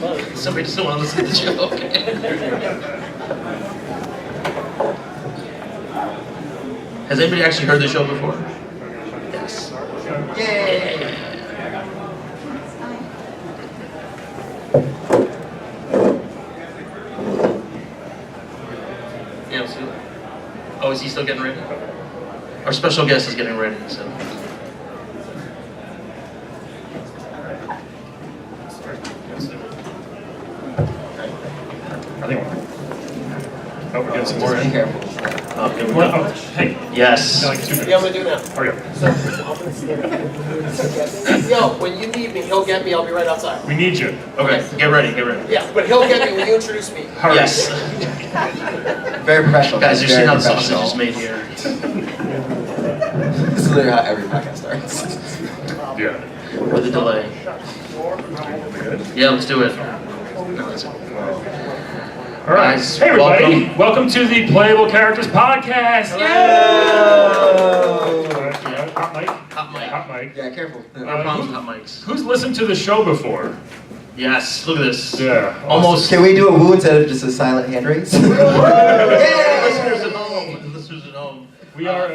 Somebody doesn't want to listen to the show. Okay. Has anybody actually heard the show before? Yes. Yay! Yeah, see. Oh, is he still getting ready? Our special guest is getting ready, so. I think we're getting some more in. Hey. Yes. Yeah, I'm gonna do it now. Hurry up. Yo, when you need me, he'll get me. I'll be right outside. We need you. Okay, get ready, get ready. Yeah, but he'll get me when you introduce me. Hurry. Yes. Very professional. Guys, you've seen very how the professional. sausage is made here. This is literally how every podcast starts. Yeah. With a delay. Yeah, let's do it. No, that's it. All right. Guys, Hey, everybody. Welcome to the Playable Characters Podcast. Hello. Hot mic. Hot mic. Hot mic. Yeah, careful. No problems with hot mics. Who's listened to the show before? Yes, look at this. Yeah. Almost. Can we do a woo instead of just a silent hand raise? Listeners at home. Listeners at home. We are.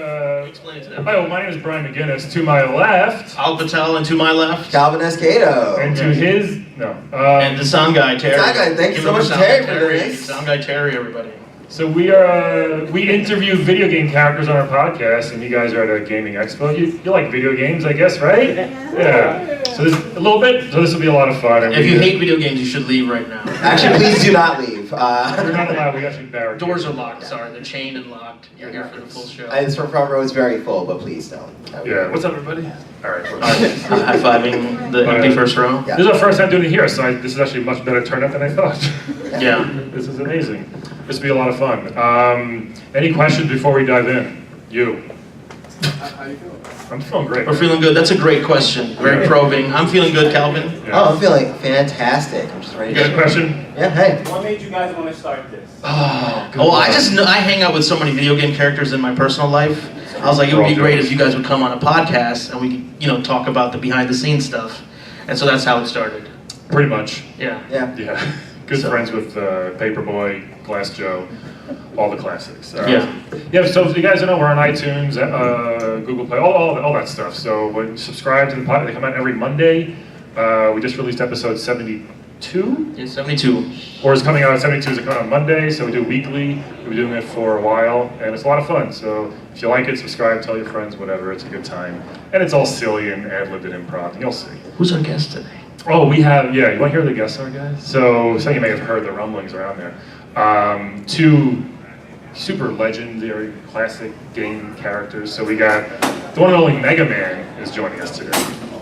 Explain it to them. Hi, well, my name is Brian McGinnis. To my left. Al Patel, and to my left. Calvin Escato. And to his. No. And the sound guy, Terry. Sound guy, thank you Give so him a much, sound Terry, guy, for this. Sound guy Terry, everybody. So we interview video game characters on our podcast, and you guys are at a gaming expo. You like video games, I guess, right? Yeah. So this a little bit. So this will be a lot of fun. And If you hate video games, you should leave right now. Actually, please do not leave. we're not allowed. We actually barricade. Doors are locked. Sorry, they're chained and locked. You're here for the full show. This front row is very full, but please don't. Yeah. What's up, everybody? All right. High fiving the empty first row. Yeah. This is our first time doing it here, so this is actually a much better turnout than I thought. Yeah. This is amazing. This will be a lot of fun. Any questions before we dive in? You. How you feeling? I'm feeling great. We're feeling good. That's a great question. Very probing. I'm feeling good, Calvin. Yeah. Oh, I'm feeling fantastic. I'm just ready You got a to. question? Yeah, hey. What made you guys want to start this? Oh, I hang out with so many video game characters in my personal life. I was like, it would be great if you guys would come on a podcast and we could, talk about the behind the scenes stuff. And so that's how it started. Pretty much. Yeah. Yeah. Yeah. Good So- friends with Paperboy, Glass Joe, all the classics. Yeah. Yeah, so if you guys don't know, we're on iTunes, Google Play, all that stuff. So when you subscribe to the podcast, they come out every Monday. We just released episode 72. Yeah, 72. Or is coming out at 72 is coming out on Monday, so we do weekly. We've been doing it for a while, and it's a lot of fun. So if you like it, subscribe, tell your friends, whatever. It's a good time. And it's all silly and ad-libbed and improv, and you'll see. Who's our guest today? Oh, we have, you want to hear who the guests are, guys? So some of you may have heard the rumblings around there. Two super legendary classic game characters. So we got the one and only Mega Man is joining us today.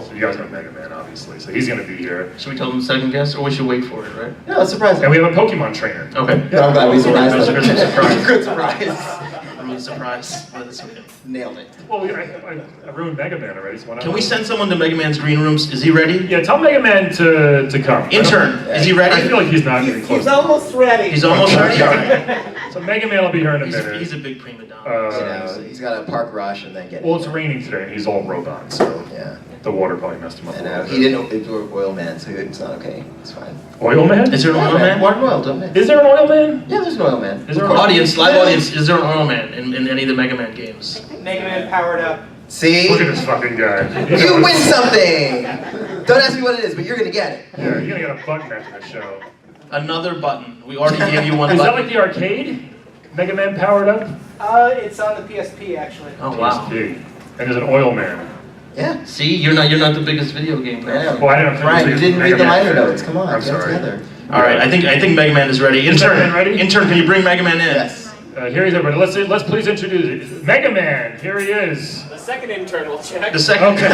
So you guys know Mega Man, obviously. So he's going to be here. Should we tell them the second guest, or we should wait for it, right? No, it's surprising. And we have a Pokemon trainer. Okay. No, I'm glad we surprised That's a them. good surprise. Good surprise. I'm really surprised, but it's okay. Nailed it. Well, I ruined Mega Man already. So why not? Can we send someone to Mega Man's green rooms? Is he ready? Yeah, tell Mega Man to come. Intern, is he I ready? feel like he's not getting close. He's almost ready. He's almost ready. All right. So Mega Man will be here in a minute. He's a big prima donna. He's got to park rush and then get. Well, it's raining today, and he's all robot, so Yeah. the water probably messed him up. And a little he bit. didn't do oil man, so it's not okay. It's fine. Oil Man? Is there an oil man? Water and oil, don't they? Is there an Oil Man? Yeah, there's an oil man. Is there Of an course. Audience, live audience, is there an oil man in any of the Mega Man games? Mega Man powered up. See? Look at this fucking guy. You win something! Don't ask me what it is, but you're gonna get it. Yeah, you're gonna get a button after the show. Another button. We already gave you one Is that button. like the arcade? Mega Man powered up? It's on the PSP actually. Oh wow. PSP. And there's an Oil Man. Yeah. See, you're not the biggest video game I player. know. Well, I didn't Brian, you didn't read the liner notes. Come on, I'm get it sorry. together. All right, I think Mega Man is ready. Is Intern, Mega Man ready? Intern, can you bring Mega Man in? Yes. Here he is, everybody. Let's please introduce it. Mega Man. Here he is. The second intern will check. The second. Okay.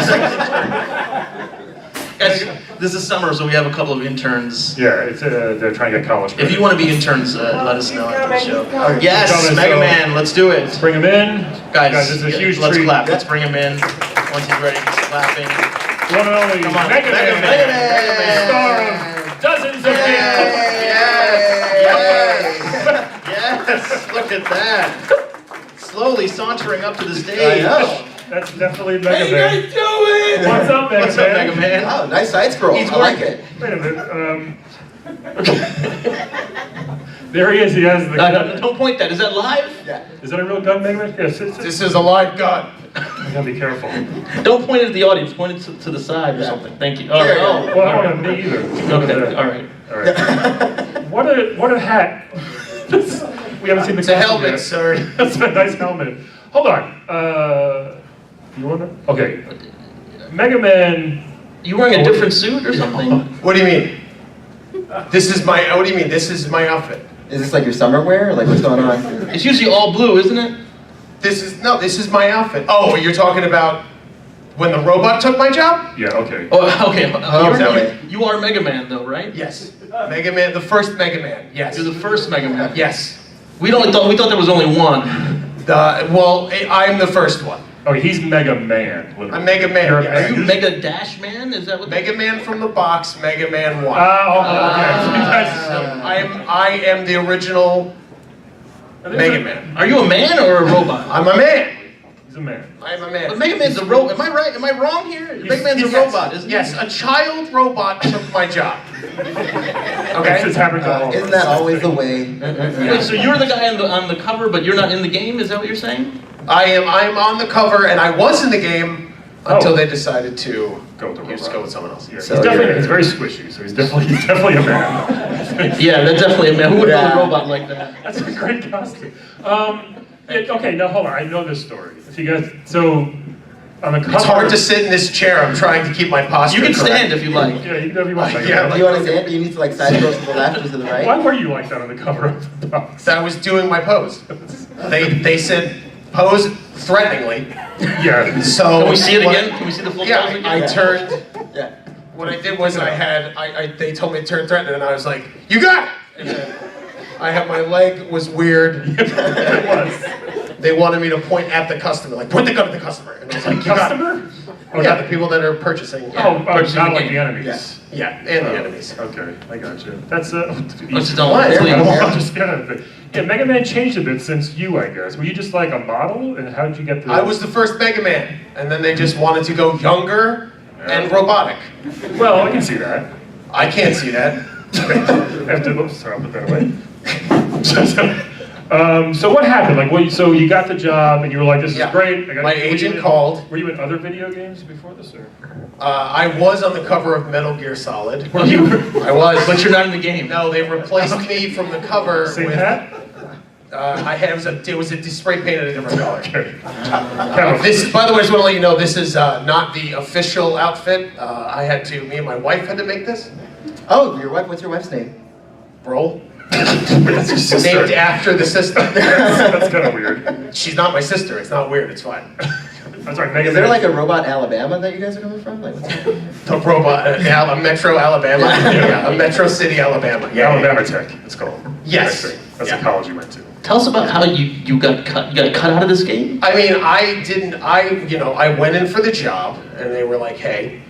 Guys, this is summer, so we have a couple of interns. Yeah, it's they're trying to get college. If you want to be interns, let us know after the show. Yes, Coming, Mega so- Man, let's do it. bring him in. Guys, this is a huge let's treat. clap. Let's bring him in. Once he's ready, he's clapping. The one and only Come on, Mega Mega Man. Man. Mega Man. Star of dozens of games. Yes, look at that. Slowly sauntering up to the I stage. know. That's definitely Mega Man. What's up, Mega What's up, Man? Mega Man? Oh, nice side scroll. He's I like it. Wait a minute. There he is. He has the gun. Don't point that. Is that live? Yeah. Is that a real gun, Mega Man? Yes. This is a live gun. I gotta be careful. Don't point it at the audience. Point it to the side or Yeah. something. Thank you. There you Oh, go. Well, I don't know me either. okay. All right. All right. What a hat. We haven't seen the It's a costume helmet, yet. sir. That's a nice helmet. Hold on. You wanna? Okay. Mega Man. You wearing a different suit or something? What do you mean? What do you mean? This is my outfit. Is this like your summer wear? Or like what's going on? It's usually all blue, isn't it? This is my outfit. Oh, you're talking about when the robot took my job? Yeah. Okay. Oh, okay. Oh, that way. You are Mega Man, though, right? Yes. Mega Man, the first Mega Man. Yes. You're the first Mega Man. Yes. We thought there was only one. I'm the first one. Oh, he's Mega Man. Literally. I'm Mega Man. You're a yes. Are you Mega Dash Man? Is that what? Mega Man from the box, Mega Man 1. Okay. I am the original Mega Man. Are you a man or a robot? I'm a man. He's a man. I'm a But man. Mega Man's a robot. Am I right? Am I wrong here? Mega Man's a robot, isn't Yes, he? a child robot took my job. Okay? It's happened to all of Isn't us. that always the way? Wait, so you're the guy on the cover, but you're not in the game? Is that what you're saying? I'm on the cover, and I was in the game until Oh. they decided to Go with the just robot. go with someone else. Yeah, So he's very squishy, so he's definitely a man. Yeah, that's definitely a man. Who would build a Yeah. robot like that? That's a great costume. Okay, now hold on. I know this story. If you guys, so on the cover, It's hard to sit in this chair. I'm trying to keep my posture You can correct. stand if you like. Yeah, you can do whatever you want. Yeah, Do you understand? Do you need to like side scroll to the left or to the Why right? were you like that on the cover of the box? I was doing my pose. They said pose threateningly. Yeah. So Can we see it what- again? Can we see the full pose Yeah, again? I turned. Yeah. What I did was they told me to turn threatening, and I was like, "You got it." And then my leg was weird. It was. They wanted me to point at the customer, like point the gun at the customer, and I was like, "You got it." Customer? Oh, Yeah, the people that are purchasing. Oh, Purchasing not the like game. the enemies. Yeah, and the enemies. Okay, I got you. That's Let's just don't What? please. I'm just gonna. Yeah, Mega Man changed a bit since you, I guess. Were you just like a model, and how did you get the? I was the first Mega Man, and then they just wanted to go younger and robotic. Well, I can see that. I can't see that. After, oops, sorry, I'll put that away. So what happened? Like, so you got the job, and you were like, "This is Yeah. great." My agent called. Were you in other video games before this, or? I was on the cover of Metal Gear Solid. Well, you, I was. but you're not in the game. No, they replaced me from the cover Same with. hat? It was a spray painted a different color. Okay. This, by the way, I just want to let you know, this is not the official outfit. Me and my wife had to make this. Oh, your wife. What's your wife's name? Roll. That's your sister. Named after the sister. That's kind of weird. She's not my sister. It's not weird. It's fine. I'm sorry, Mega Is there Man. like a robot Alabama that you guys are coming from? Like, what's The robot, a Metro, Alabama. Yeah, a Metro City, Alabama. Yeah. Alabama Tech, it's called. Yes. That's Yeah. the college you went to. Tell us about how you got cut. You got cut out of this game. I mean, I went in for the job, and they were like, "Hey,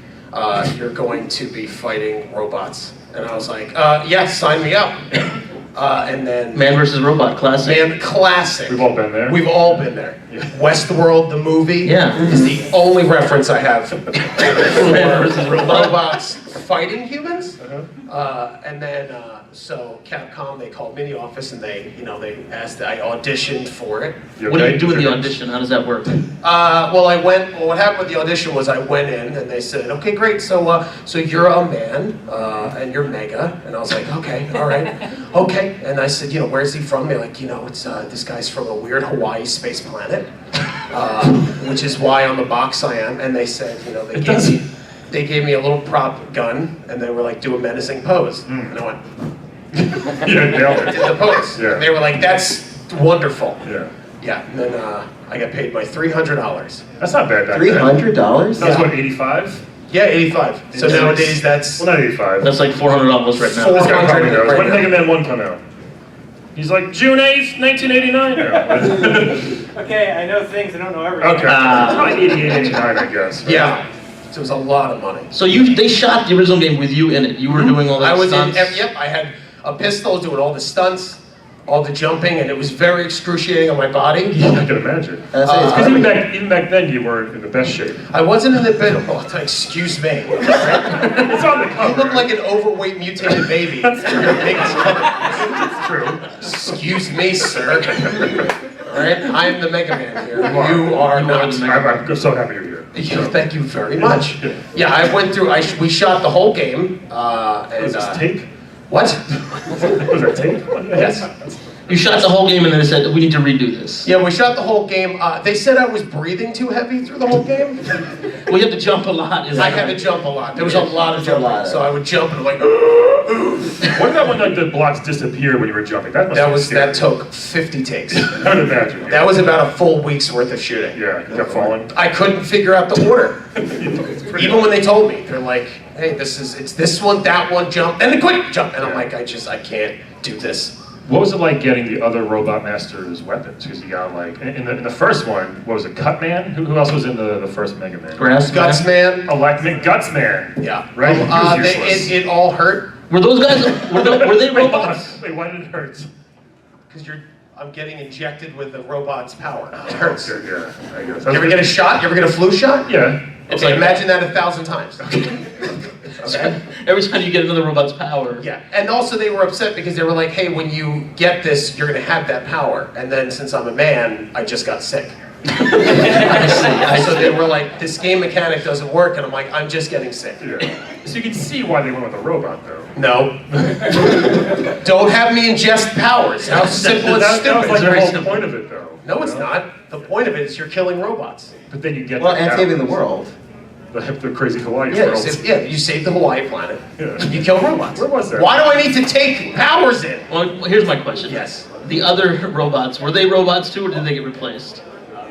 you're going to be fighting robots," and I was like, "Yes, sign me up." And then Man versus Robot, classic. classic. We've all been there. We've all been there. Yeah. Westworld, the movie, Yeah. is the only reference I have Man versus for Robot. robots fighting humans. Uh-huh. And then, so Capcom, they called me in the office and they asked, I auditioned for it. You What do okay? you do in the Figures? audition? How does that work? What happened with the audition was I went in and they said, okay, great, so you're a man, and you're Mega. And I was like, okay, all right, okay. And I said, where's he from? They're like, it's, this guy's from a weird Hawaii space planet, which is why on the box I am. And they said, they gave me a little prop gun and they were like, do a menacing pose. And I went, Yeah, nailed did it. the pose. Yeah. And they were like, that's wonderful. Yeah. Yeah, and then I got paid my $300. That's not bad back $300? That was what, 85? Yeah, 85. So Yeah. nowadays that's Well, not 85. That's like $400 right now. Four- This guy probably knows. right When did now. Mega Man 1 come out? He's like, June 8th, 1989. Okay, I know things, I don't know everything. Okay. It's probably 88, 89, I guess. right? yeah. So it was a lot of money. So they shot the original game with you in it. You were doing all that I was stunts. in. Yep, I had a pistol doing all the stunts. all the jumping, and it was very excruciating on my body. Yeah, I can imagine. Because even back then, you weren't in the best shape. I wasn't in the bed. Oh, excuse me. Right? It's on the cover. You look like an overweight mutated baby. That's true. Excuse me, sir. All right, I am the Mega Man here. You are not. I'm so happy you're here. Thank you very much. Yeah, I went through. We shot the whole game. Was this tape? What? Was that tape? Yes. You shot the whole game and then they said, we need to redo this. Yeah, we shot the whole game. They said I was breathing too heavy through the whole game. Well, you have to jump a lot. I had to jump a lot. There was a lot of jumping. So I would jump and like. What about when like the blocks disappeared when you were jumping? That took 50 takes. I would imagine. That was about a full week's worth of shooting. Yeah, you kept falling. I couldn't figure out the order. Even when they told me, they're like, "Hey, it's this one, that one, jump, and then quick jump," and I'm like, I can't do this. What was it like getting the other Robot Masters weapons? Because you got like in the first one, what was it, Cutman? Who else was in the first Mega Man? Gutsman. Oh, like Gutsman. Yeah. Right. He was useless. It all hurt. Were those guys? Were they robots? Wait, why did it hurt? Because I'm getting injected with the robot's power. It hurts. Okay, yeah, I guess. You ever get a shot? You ever get a flu shot? Yeah. Okay, imagine that 1,000 times. Okay. Every time you get another robot's power. Yeah, and also they were upset because they were like, "Hey, when you get this, you're gonna have that power." And then since I'm a man, I just got sick. So they were like, "This game mechanic doesn't work," and I'm like, "I'm just getting sick." Yeah. So you can see why they went with a robot, though. No. Don't have me ingest powers. How simple and stupid. That was like Very the whole simple. point of it, though. No, it's not. The point of it is you're killing robots. But then you get and saving the world. The crazy Hawaii Yeah, world. you save the Hawaii planet. Yeah. You kill robots. Where was that? Why do I need to take powers in? Well, here's my question. Yes. The other robots, were they robots too, or did they get replaced?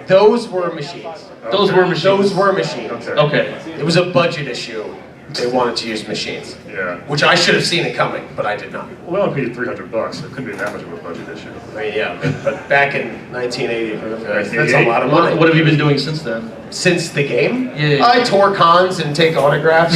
Those were machines. Those were machines. Those were machines. Okay. It was a budget issue. They wanted to use machines. Yeah. Which I should have seen it coming, but I did not. Well, they only paid $300. So it couldn't be that much of a budget issue. I mean, yeah, but back in 1980, that's a lot of money. What have you been doing since then? Since the game? Yeah. I tour cons and take autographs.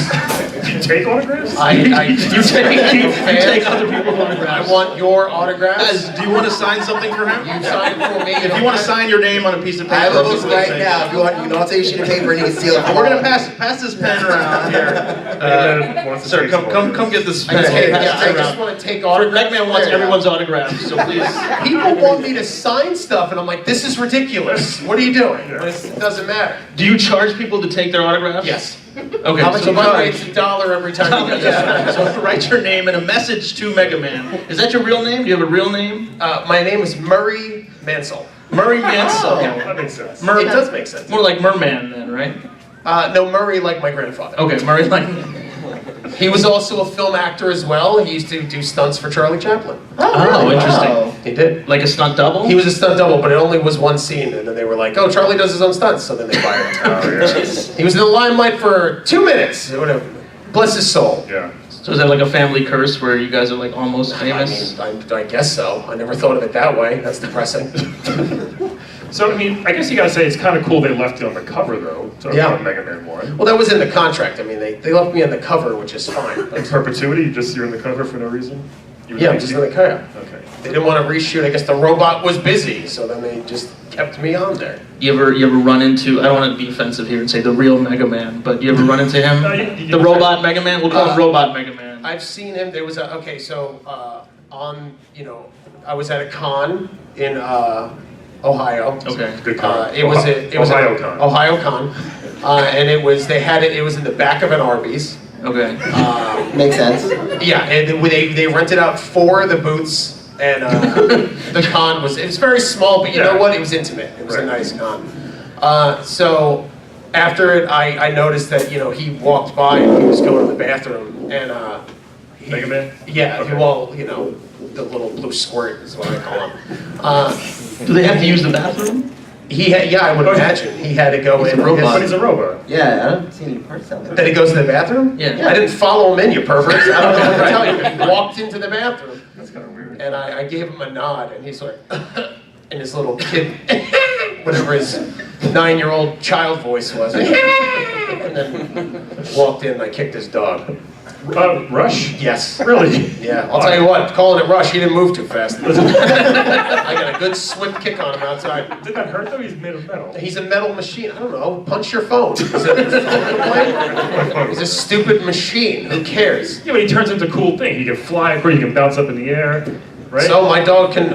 You take autographs? You take other people's autographs. I want your autographs. Guys, do you want to sign something for him? You sign for me. If you want to sign your name on a piece of paper, I have those right now. If you want, I'll take a sheet of paper and you can steal it. We're gonna pass this pen around here. Sir, come get this pen. I just want to take autographs. Mega Man wants everyone's autographs, so please. People want me to sign stuff, and I'm like, this is ridiculous. What are you doing? Yeah. But it doesn't matter. Do you charge people to take their autographs? Yes. Okay. How much so you charge? It's $1 every time you get this. So write your name and a message to Mega Man. Is that your real name? Do you have a real name? My name is Murray Mansell. Murray Mansell. That makes sense. It does make sense. More like Merman then, right? No, Murray like my grandfather. Okay, Murray like. He was also a film actor as well. He used to do stunts for Charlie Chaplin. Oh, interesting. Wow. He did. Like a stunt double? He was a stunt double, but it only was one scene, and then they were like, "Oh, Charlie does his own stunts," so then they fired him. Oh, yeah. He was in the limelight for 2 minutes. Whatever. Bless his soul. Yeah. So is that like a family curse where you guys are like almost famous? I mean, I guess so. I never thought of it that way. That's depressing. So, I mean, I guess you gotta say it's kind of cool they left it on the cover, though, Yeah. on Mega Man 1. Well, that was in the contract. I mean, they left me on the cover, which is fine. In But perpetuity, you're in the cover for no reason? yeah, I'm just in the cover. Okay. They didn't want to reshoot. I guess the robot was busy, so then they just kept me on there. You ever run into, I don't want to be offensive here and say the real Mega Man, but you ever run into him? No, you The robot Mega Man? We'll call him Robot Mega Man. I've seen him. There was a I was at a con in Ohio. Okay. Good con. It was Ohio Con. Ohio Con, and it was in the back of an Arby's. Okay. Makes sense. Yeah, and they rented out 4 of the booths, and the con was very small, but you know what? It was intimate. It was a nice con. So after it, I noticed that he walked by and he was going to the bathroom, and Mega Man? Yeah, Okay. well, the little blue squirt is what I call him. Do they have to use the bathroom? I would imagine he had to go in. But he's a robot. Yeah, I don't see any parts of it. That he goes to the bathroom? Yeah. I didn't follow him in, you perverts. I don't know what to tell you. He walked into the bathroom, That's kind of weird. and I gave him a nod, and he's like, and his little kid, whatever his 9-year-old child voice was, and then walked in, and I kicked his dog. Rush? Yes. Really? Yeah, I'll tell you what, calling it Rush, he didn't move too fast. I got a good swift kick on him outside. Did that hurt though? He's made of metal. He's a metal machine. I don't know. Punch your phone. Is it your phone to play? He's a stupid machine. Who cares? Yeah, but he turns into a cool thing. He can fly, he can bounce up in the air, right? So my dog can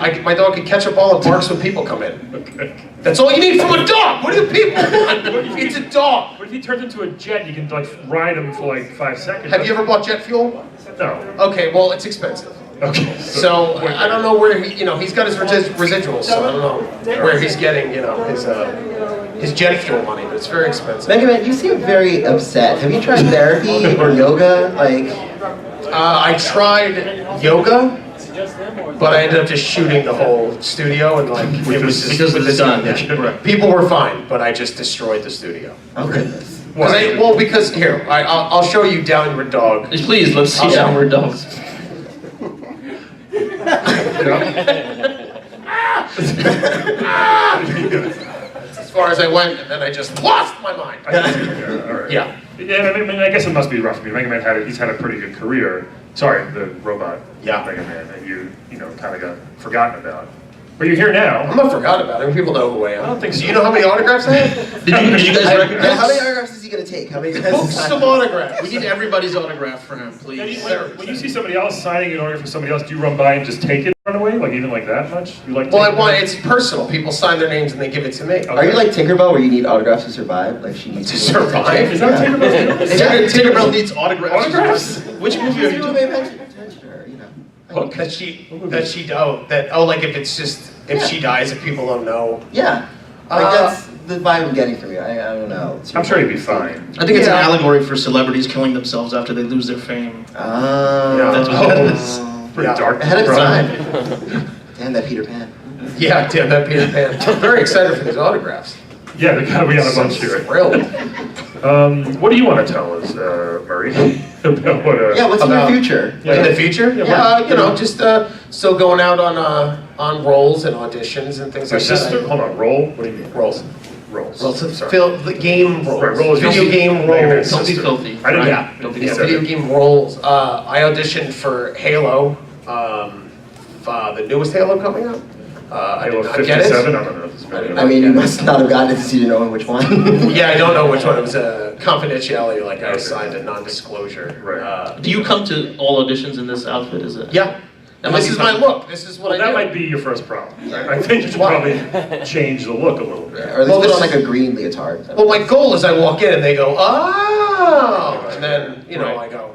catch a ball and barks when people come in. Okay. That's all you need from a dog. What do people want? It's a dog. What if he turns into a jet? You can like ride him for like 5 seconds. Have you ever bought jet fuel? No. Okay, well it's expensive. Okay. So I don't know where he's got his residuals. So I don't know where he's getting his jet fuel money, but it's very expensive. Megaman, you seem very upset. Have you tried therapy or yoga? I tried yoga, but I ended up just shooting the whole studio and like it was just, because of the sun. Yeah. People were fine, but I just destroyed the studio. Oh goodness. Because here I'll show you Downward Dog. Please, let's see Downward Dogs. As far as I went, and then I just lost my mind. All right. Yeah. Yeah, I mean, I guess it must be rough. I mean, Mega Man he's had a pretty good career. Sorry, the robot Mega Man, and you kind of got forgotten about. But you're here now. I'm not forgotten about it. People know who I am. I don't think so. Do you know how many autographs I have? Did you guys recognize? How many autographs is he gonna take? How many Books of autographs. We need everybody's autograph for him, please. When you see somebody else signing an autograph for somebody else, do you run by and just take it and run away? Like even like that much? You like? Well, it's personal. People sign their names and they give it to me. Are you like Tinkerbell, where you need autographs to survive? Like she needs To survive? Is that Tinkerbell's deal? Tinkerbell needs autographs. Autographs? Which movie are you doing? attention to her, you know. Hook? like if she dies, if people don't know. Yeah. Like that's the vibe I'm getting from you. I don't know. I'm sure he'd be fine. I think it's an allegory for celebrities killing themselves after they lose their fame. Yeah, That's what it is. Pretty dark. Ahead of bro. time. Damn that Peter Pan. Yeah, damn that Peter Pan. I'm very excited for these autographs. Yeah, they gotta be on a bunch here. Thrilled. What do you want to tell us, Murray? About what, Yeah, what's in your future? Yeah. In the future? Yeah. Just still going out on roles and auditions and things Your like sister? that. Hold on, roll? What do you mean? Roles. Rolls. Roles. The game roles. Right, roles. Video game Mega Man's roles. Don't be sister. filthy. I didn't. Yeah. Don't be He Yeah, said video it. game roles. I auditioned for Halo, the newest Halo coming out. I Halo did not get it. 57? I don't know if it's very I mean, you must not have gotten it since you didn't know which one. Yeah, I don't know which one. It was a confidentiality, like I signed a non-disclosure. Right. Do you come to all auditions in this outfit? Is it? Yeah. That might This be is my fun. look. This is what Well, I that do. might be your first problem. I think you should probably change the look a little bit. Or at least Well, put this on like is- a green leotard. Well, my goal is I walk in and they go, oh, and then Right. I go,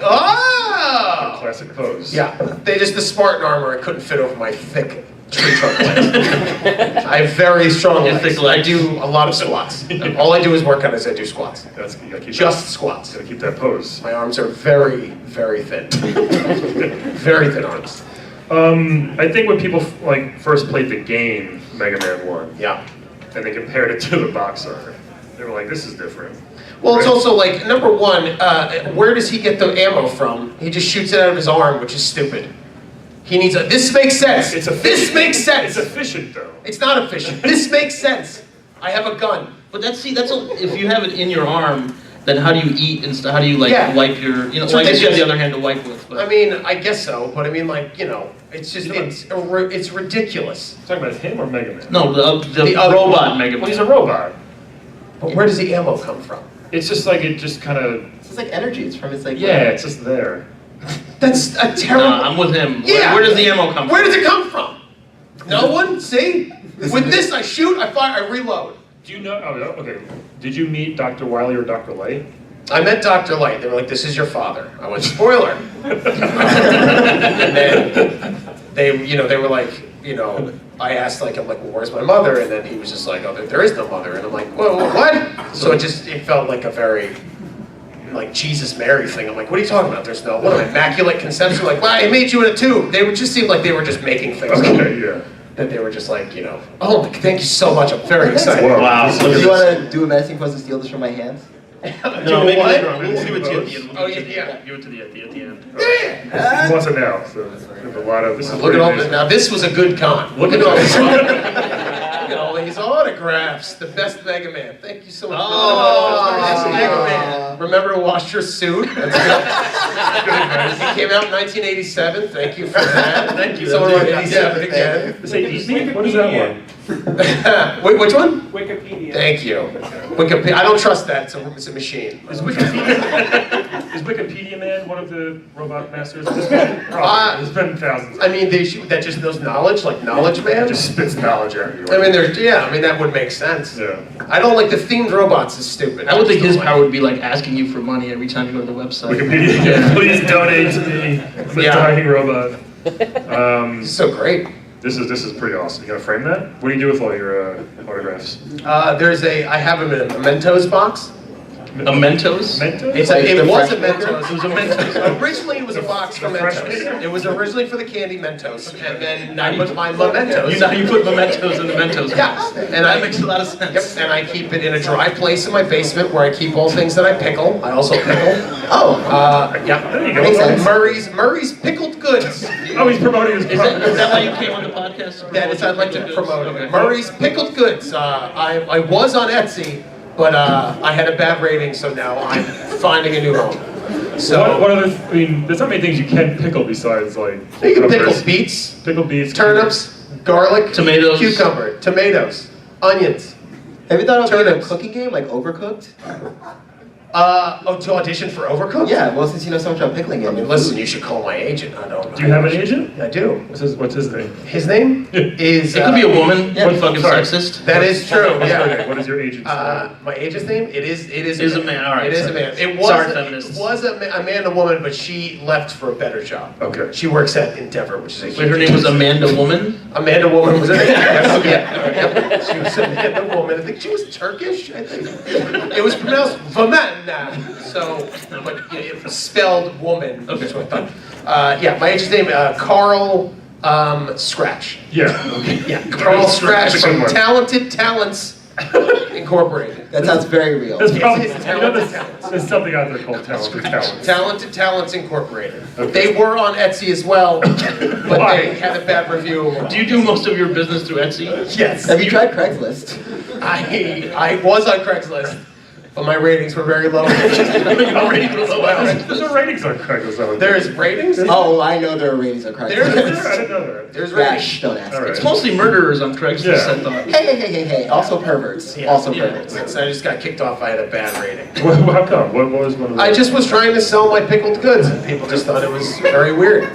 oh. Classic pose. Yeah, the Spartan armor I couldn't fit over my thick tree trunk legs. I have very strong Your legs. thick legs. I do a lot of squats. All I do is work out is I do squats. That's, you gotta keep Just squats. Gotta keep that pose. My arms are very, very thin. Very thin arms. I think when people first played the game Mega Man 1, Yeah. and they compared it to the Boxart, they were like, "This is different." Well, it's Right. also like, number one, where does he get the ammo from? He just shoots it out of his arm, which is stupid. He needs this makes sense. It's This makes sense. It's efficient though. It's not efficient. This makes sense. I have a gun. But that's if you have it in your arm, then how do you eat and stuff? How do you Yeah. wipe your? It's Well, I guess you have ridiculous. the other hand to wipe with. But. I mean, I guess so, but I mean, it's just, it's ridiculous. Talking about him or Mega Man? No, the The other- robot Mega Well, he's Man. a robot. But where does the ammo come from? It's just like it just kind of It's just like energy. It's from his like. it's just there. That's a terrible... Nah, I'm with him. Yeah. Where does the ammo come Where from? does it come from? No one? See? With this, I shoot, I fire, I reload. Do you know? Oh, okay. Did you meet Dr. Wily or Dr. Light? I met Dr. Light. They were like, this is your father. I went, spoiler. And then they were like, I asked, I'm like, well, where's my mother? And then he was just like, oh, there is no mother. And I'm like, whoa, what? So it felt like a very, Jesus Mary thing. I'm like, what are you talking about? There's no, immaculate conception? Like, well, I made you in a tube. They would just seem like they were just making things up. Okay, yeah. That they were just like, oh, thank you so much. I'm very excited. Wow. Do you want to do a menacing pose and steal this from my hands? No, maybe what? later on. We'll give it to you at the end. Oh, yeah. Give it to the at the end. He wants it now. So there's a lot of this is Look at all pretty this. Now this was a good con. Look at all this. Look at all these. his autographs. The best Mega Man. Thank you so much. Oh, Best Mega Man. Remember to wash your suit. That's good. He came out in 1987. Thank you for that. Thank you. Someone wrote 87 again. Say Eat Me? What is that one? Wait, which one? Wikipedia. Thank you. Wikipedia. I don't trust that. It's a machine. Is Wikipedia Man one of the robot masters? There's been thousands. I mean, that just knows knowledge, like Knowledge Man. Just spits knowledge at you. I mean, that would make sense. Yeah. I don't like the themed robots is stupid. I would think his power would be like asking you for money every time you go to the website. Wikipedia, please donate to me. It's a dying robot. So great. This is pretty awesome. You gonna frame that? What do you do with all your autographs? I have them in a Mentos box. A Mentos? Mentos? It was a Mentos. It was a Mentos. Originally, it was a box for Mentos. It was originally for the candy Mentos, and then I put my Mementos. You put mementos in the Mentos box. Yeah, and that makes a lot of sense. Yep, and I keep it in a dry place in my basement where I keep all things that I pickle. I also pickle. Yeah. There you go. Makes sense. Murray's Pickled Goods. Oh, he's promoting his product. Is that why you came on the podcast? That is, I'd like to promote it. Murray's Pickled Goods. I was on Etsy, but I had a bad rating, so now I'm finding a new home. So What other? I mean, there's not many things you can pickle besides like. you can pickle beets, Pickled beets, turnips, garlic, Tomatoes. cucumber, tomatoes, onions. Have you thought of doing a Turnips. cooking game like Overcooked? To audition for Overcooked? Yeah, well, since you know so much about pickling I games. mean, listen, you should call my agent. I don't. Do you have an agent? I do. What's his name? His name is. It could be a woman. Yeah. What fucking Sorry. sexist? That is true. Yeah. Okay, what is your agent's name? My agent's name? It is Is a man. All right. It is a sorry. man. It was. Sorry, It feminists. was a man and a woman, but she left for a better job. Okay. She works at Endeavor, which is a. Wait, her name was Amanda Woman? Amanda Woman was her name. Yes, yeah. She was Amanda Woman. I think she was Turkish. I think it was pronounced Vamana. So, but it was spelled woman. Okay. That's what I thought. Yeah, my agent's name Carl Scratch. Yeah. Okay. Yeah, Carl Scratch That's a good from one. Talented Talents Incorporated. That sounds very real. There's probably It's Talented Talents. there's something out there called Talented Talents. Talented Talents Incorporated. Okay. They were on Etsy as well, but Why? they had a bad review. Do you do most of your business through Etsy? Yes. Have you tried Craigslist? I was on Craigslist, but my ratings were very low. Your ratings were low. There's no ratings on Craigslist. I would There's think. ratings? Oh, I know there are ratings on Is there? I Craigslist. didn't know that. There's Yeah, ratings. shh, don't ask. All right. It's mostly murderers on Craigslist, Yeah. I thought. Hey. Also perverts. Yeah. Also Yeah. perverts. So I just got kicked off. I had a bad rating. How come? What was one of the... I just was trying to sell my pickled goods, and people just thought it was very weird.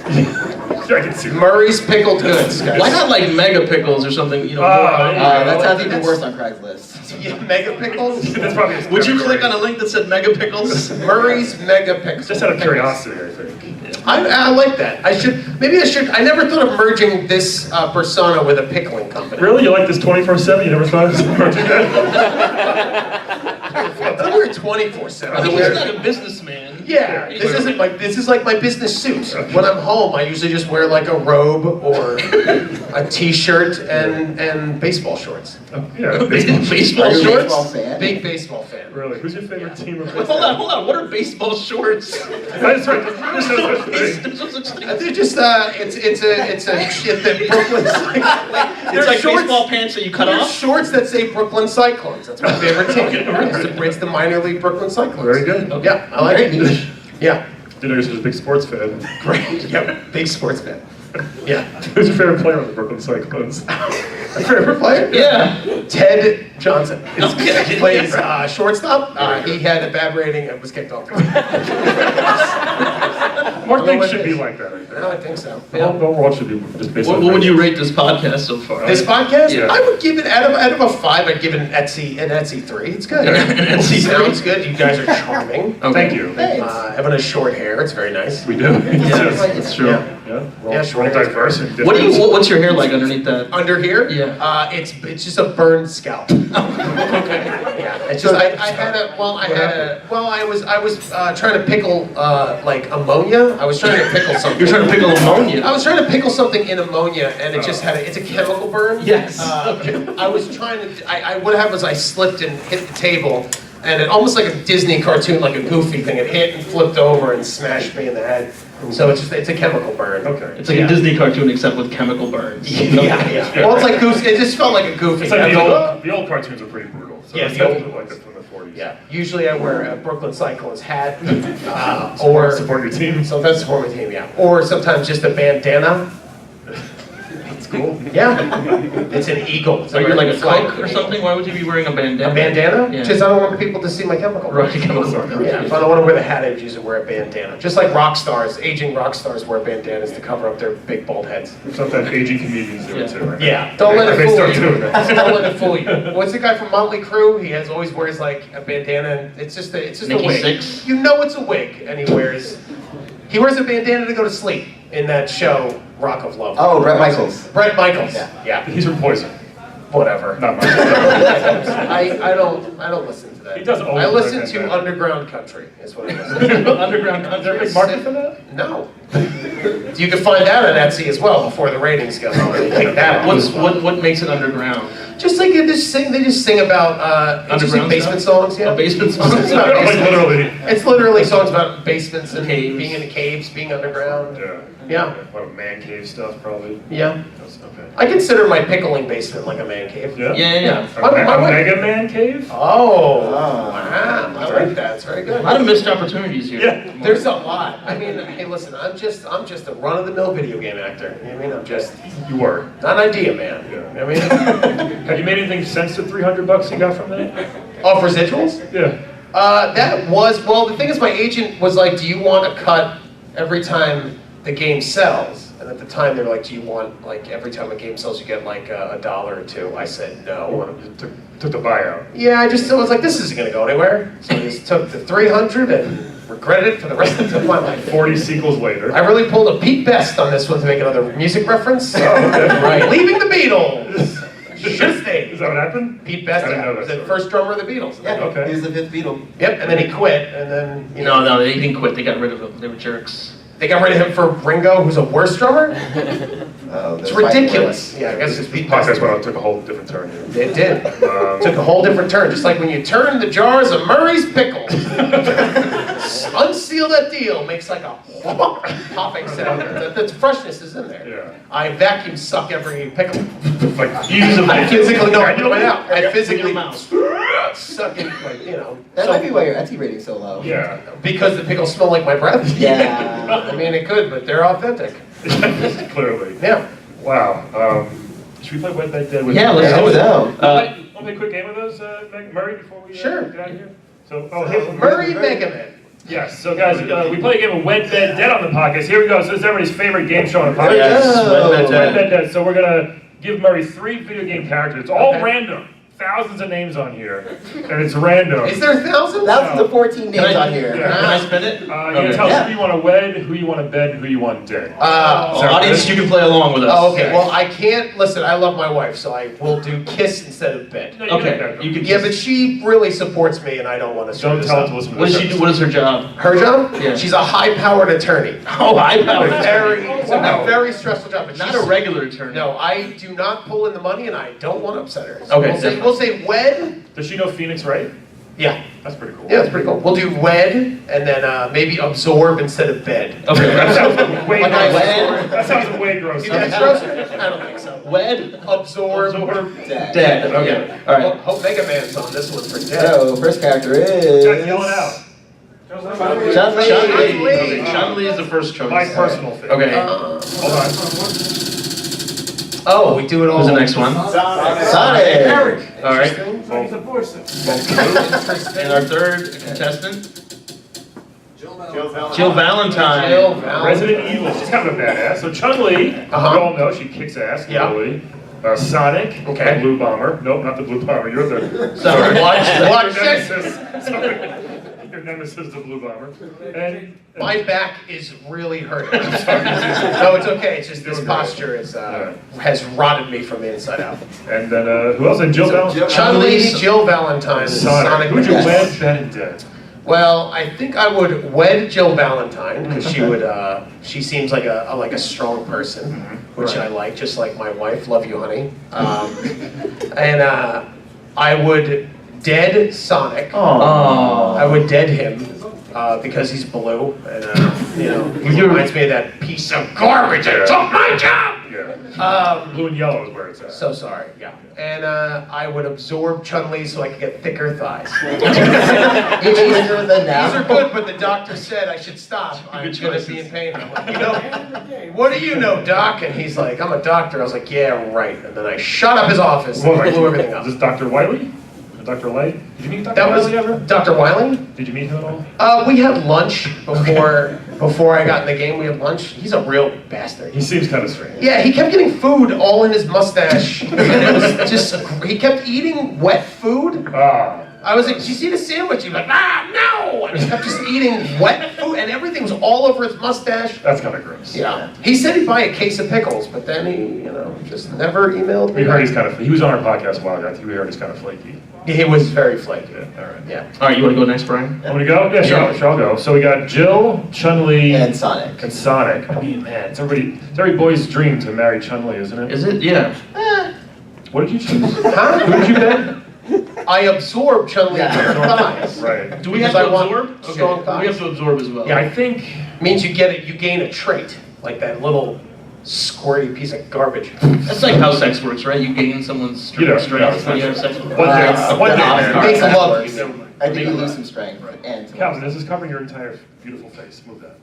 I can see that. Murray's Pickled Goods, guys. Why not like Mega Pickles or something, you know? That sounds even worse on Craigslist. Yeah, Mega Pickles? That's probably a Would you category. click on a link that said Mega Pickles? Murray's Mega Pickles. Just out of curiosity, I think. I like that. I never thought of merging this persona with a pickling company. Really? You like this 24/7? You never thought of merging that? I thought we were 24/7. I mean, he's not a businessman. Yeah, this is like my business suit. When I'm home, I usually just wear like a robe or a t-shirt and baseball shorts. Yeah. Baseball Are you a shorts? baseball fan? Big baseball fan. Really? Who's your favorite team of Wait, hold on. What are baseball shorts? That's right. There's no such thing. There's no such thing. They're just it's a shit that Brooklyn. It's like baseball pants that you cut They're off? shorts that say Brooklyn Cyclones. That's my favorite team. It's the minor league Brooklyn Cyclones. Very good. Yeah, I like it. Yeah, Didn't know you're such a big sports fan. great. Yep, big sports fan. Yeah. Who's your favorite player on the Brooklyn Cyclones? My favorite player? Yeah. Ted Johnson. Okay. He plays shortstop. He had a bad rating and was kicked off. More things should be like that, I think. No, I think so. The whole world should be just based on What would you rate this podcast so far? This podcast, Yeah. I would give it out of a 5. I'd give it an Etsy 3. It's good. An Etsy 3? Sounds good. You guys are charming. Thank you. Thanks. Everyone has short hair. It's very nice. We do. Yeah, it's true. Yeah. Yeah. We're Yeah, all, sure. we're all diverse and different. What's your hair like underneath that? Under here, Yeah. it's just a burned scalp. Yeah, it's just I was trying to pickle like ammonia. I was trying to pickle something. You're trying to pickle ammonia. I was trying to pickle something in ammonia, and it just it's a chemical burn. Yes. I was trying to. What happened was I slipped and hit the table, and it almost like a Disney cartoon, like a Goofy thing. It hit and flipped over and smashed me in the head. So it's a chemical burn. Okay. It's like a Disney cartoon except with chemical burns. Yeah. Well, it's like goofy. It just felt like a goofy. It's like the old cartoons are pretty brutal. So Yeah, it's the old like ones. from the 40s. Yeah. Usually I wear a Brooklyn Cyclones hat, or Support your team. sometimes support my team, yeah. Or sometimes just a bandana. It's cool. Yeah. It's an eagle. It's So you're like a flag cook or something? Why would you be wearing a bandana? A bandana? Yeah. Because I don't want people to see my chemical burn. Right, chemical burn. Yeah, if I don't want to wear the hat, I'd usually wear a bandana. Just like rock stars, aging rock stars wear bandanas to cover up their big bald heads. Sometimes aging comedians do it too. Right? Yeah, don't let They it fool start you. doing that. Don't let it fool you. What's the guy from Motley Crue? He always wears like a bandana. And it's just a Nikki wig. Sixx? You know it's a wig, and he wears a bandana to go to sleep in that show Rock of Love. Oh, Bret Michaels. Bret Michaels. Yeah. Yeah. He's from Poison. Whatever. Not much. I don't listen to that. He does always I listen recommend to that. underground country. Is what I listen to. Underground Is there a country. big market for that? No. You can find that on Etsy as well before the ratings go on. They take that. What makes it underground? Just like they just sing about Underground basement stuff? songs. Yeah. A basement song? It's not Like basements. literally. It's literally songs about basements and Caves. being in the caves, being underground. Yeah. Yeah. A lot of man cave stuff, probably. Yeah. That's okay. I consider my pickling basement like a man cave. Yeah. Yeah. My A wife- Mega Man cave? Oh, wow. I like that. It's very A good. lot of missed opportunities here. Yeah. There's a lot. I mean, hey, listen, I'm just a run-of-the-mill video game actor. You know what I mean? I'm just You were. not an idea man. Yeah. You know what I mean? Have you made anything since the $300 you got from that? Oh, for residuals? Yeah. Well, the thing is, my agent was like, do you want a cut every time the game sells? And at the time, they were like, do you want, like, every time a game sells, you get, like, $1 or $2? I said, no. Took the buyout. Yeah, I was like, this isn't going to go anywhere. So I just took the 300 and regretted it for the rest of my life. 40 sequels later. I really pulled a Pete Best on this one to make another music reference. Oh, okay. Right. Leaving the Beatles. Should stay. Is that what happened? Pete Best I didn't know was that the story. first drummer of the Beatles. Yeah, Okay. he was the fifth Beatle. Yep, and then he quit, and then, you know. No, they didn't quit. They got rid of him. They were jerks. They got rid of him for Ringo, who's a worse drummer? Oh, It's ridiculous. Yeah, I guess it's Pete Best. Podcast went on, took a whole different turn here. It did. Took a whole different turn, just like when you turn the jars of Murray's pickles. Unseal that deal, makes like a popping sound. The freshness is in there. Yeah. I vacuum suck every pickle. Like, use them. I physically, no, I do it right now. I With physically your mouth. suck it, like, you know. That So- might be why your Etsy rating's so low. Yeah. Because the pickles smell like my breath? Yeah. I mean, it could, but they're authentic. Clearly. Yeah. Wow. Should we play Wed Bed Dead with Yeah, let's do it. down. Want to play a quick game of those, Murray, before we Sure. get out of here? So, hey, Murray Megaman. Yes, so guys, we play a game of Wed Bed Dead on the podcast. Here we go. So this is everybody's favorite game show on the podcast. Yes, Wed Bed Wed Dead. Bed Dead. So we're gonna give Murray 3 video game characters. It's all Okay. random. Thousands of names on here, and it's random. Is there thousands? That's the 14 names Can I- on here. Yeah. Can I spin it? You Okay. tell us Yeah. who you want to wed, who you want to bed, who you want dead. Audience, you can play along with us. Oh, okay. Well, I can't listen. I love my wife, so I will do kiss instead of bed. No, you Okay, can bed you them. can. Yeah, but she really supports me, and I don't want to. Don't tell her to listen to What does this she do? episode. What is her job? Her job? Yeah. She's a high-powered attorney. Oh, I power. It's a very stressful job. But Not she's- a regular attorney. No, I do not pull in the money, and I don't want to upset her. Okay, We'll say wed. Does she know Phoenix Wright? Yeah. That's pretty cool. Yeah, that's pretty cool. We'll do wed, and then maybe absorb instead of bed. Okay. That sounds way Like gross. wed? That sounds way gross. You think it's grosser? I don't think so. Wed. Absorb. Dead. Dead. Okay. All right. Hope Mega Man's on this one for dead. So, first character is... Jack, yell it out. Chun Li. Chun-Li. Chun-Li is the first choice. My personal favorite. Okay. Hold on. Oh, we do it all. Who's the next one? Sonic. All right. Interesting. And our third contestant, Jill Valentine. Jill Valentine. Resident Evil. She's kind of a badass. So Chun-Li, Uh-huh. we all know she kicks ass. Yeah. Totally. Sonic. Okay. Blue Bomber. Nope, not the Blue Bomber. You're the. Sorry. Watch Your this. nemesis. Sorry. Your nemesis, the Blue Bomber. And My back is really hurting. I'm sorry. No, it's okay. It's just this posture has rotted me from the inside out. and then who else? And Jill Valentine. Chun-Li, Jill Valentine, Sonic. Who'd you Yes. wed, bed, and dead? Well, I think I would wed Jill Valentine because she would. She seems like a strong person, which I like, just like my wife. Love you, honey. And I would dead Sonic. Oh. I would dead him because he's blue, and You know, it reminds me of that piece of garbage that took my job. Yeah. Blue and yellow is where it's at. So sorry. Yeah. And I would absorb Chun-Li so I could get thicker thighs. These These are good, but the doctor said I should stop. I'm going to be in pain. I'm like, you know, what do you know, doc? And he's like, I'm a doctor. I was like, yeah, right. And then I shut up his office and blew everything up. Is this Dr. Wiley? Dr. Light? Did you meet Dr. That was Wiley ever? Dr. Wiley? Did you meet him at all? We had lunch before I got in the game. We had lunch. He's a real bastard. He seems kind of strange. Yeah, he kept getting food all in his mustache. And it was just, he kept eating wet food. I was like, did you see the sandwich? He was like, no! And he kept just eating wet food, and everything was all over his mustache. That's kind of gross. Yeah. He said he'd buy a case of pickles, but then he, just never emailed me. We heard he's kind of, he was on our podcast a while ago. I think we heard he's kind of flaky. He was very flaky. Yeah, all right. Yeah. All right, you want to go next, Brian? Want me to go? Yeah, sure, I'll go. So we got Jill, Chun-Li, and Sonic. I mean, man, it's every boy's dream to marry Chun-Li, isn't it? Is it? Yeah. What did you choose? Huh? Who did you bet? I absorb Chun-Li thighs. Right. Do we have Because to I want absorb? strong We thighs. have to absorb as well. Yeah, I think. Means you gain a trait, like that little squirty piece of garbage. That's like how sex works, right? You gain someone's strength when you have sex with them. One day, man. Makes Sex love. works. I think you lose some strength. And some Calvin, this is covering your entire beautiful face. Move that.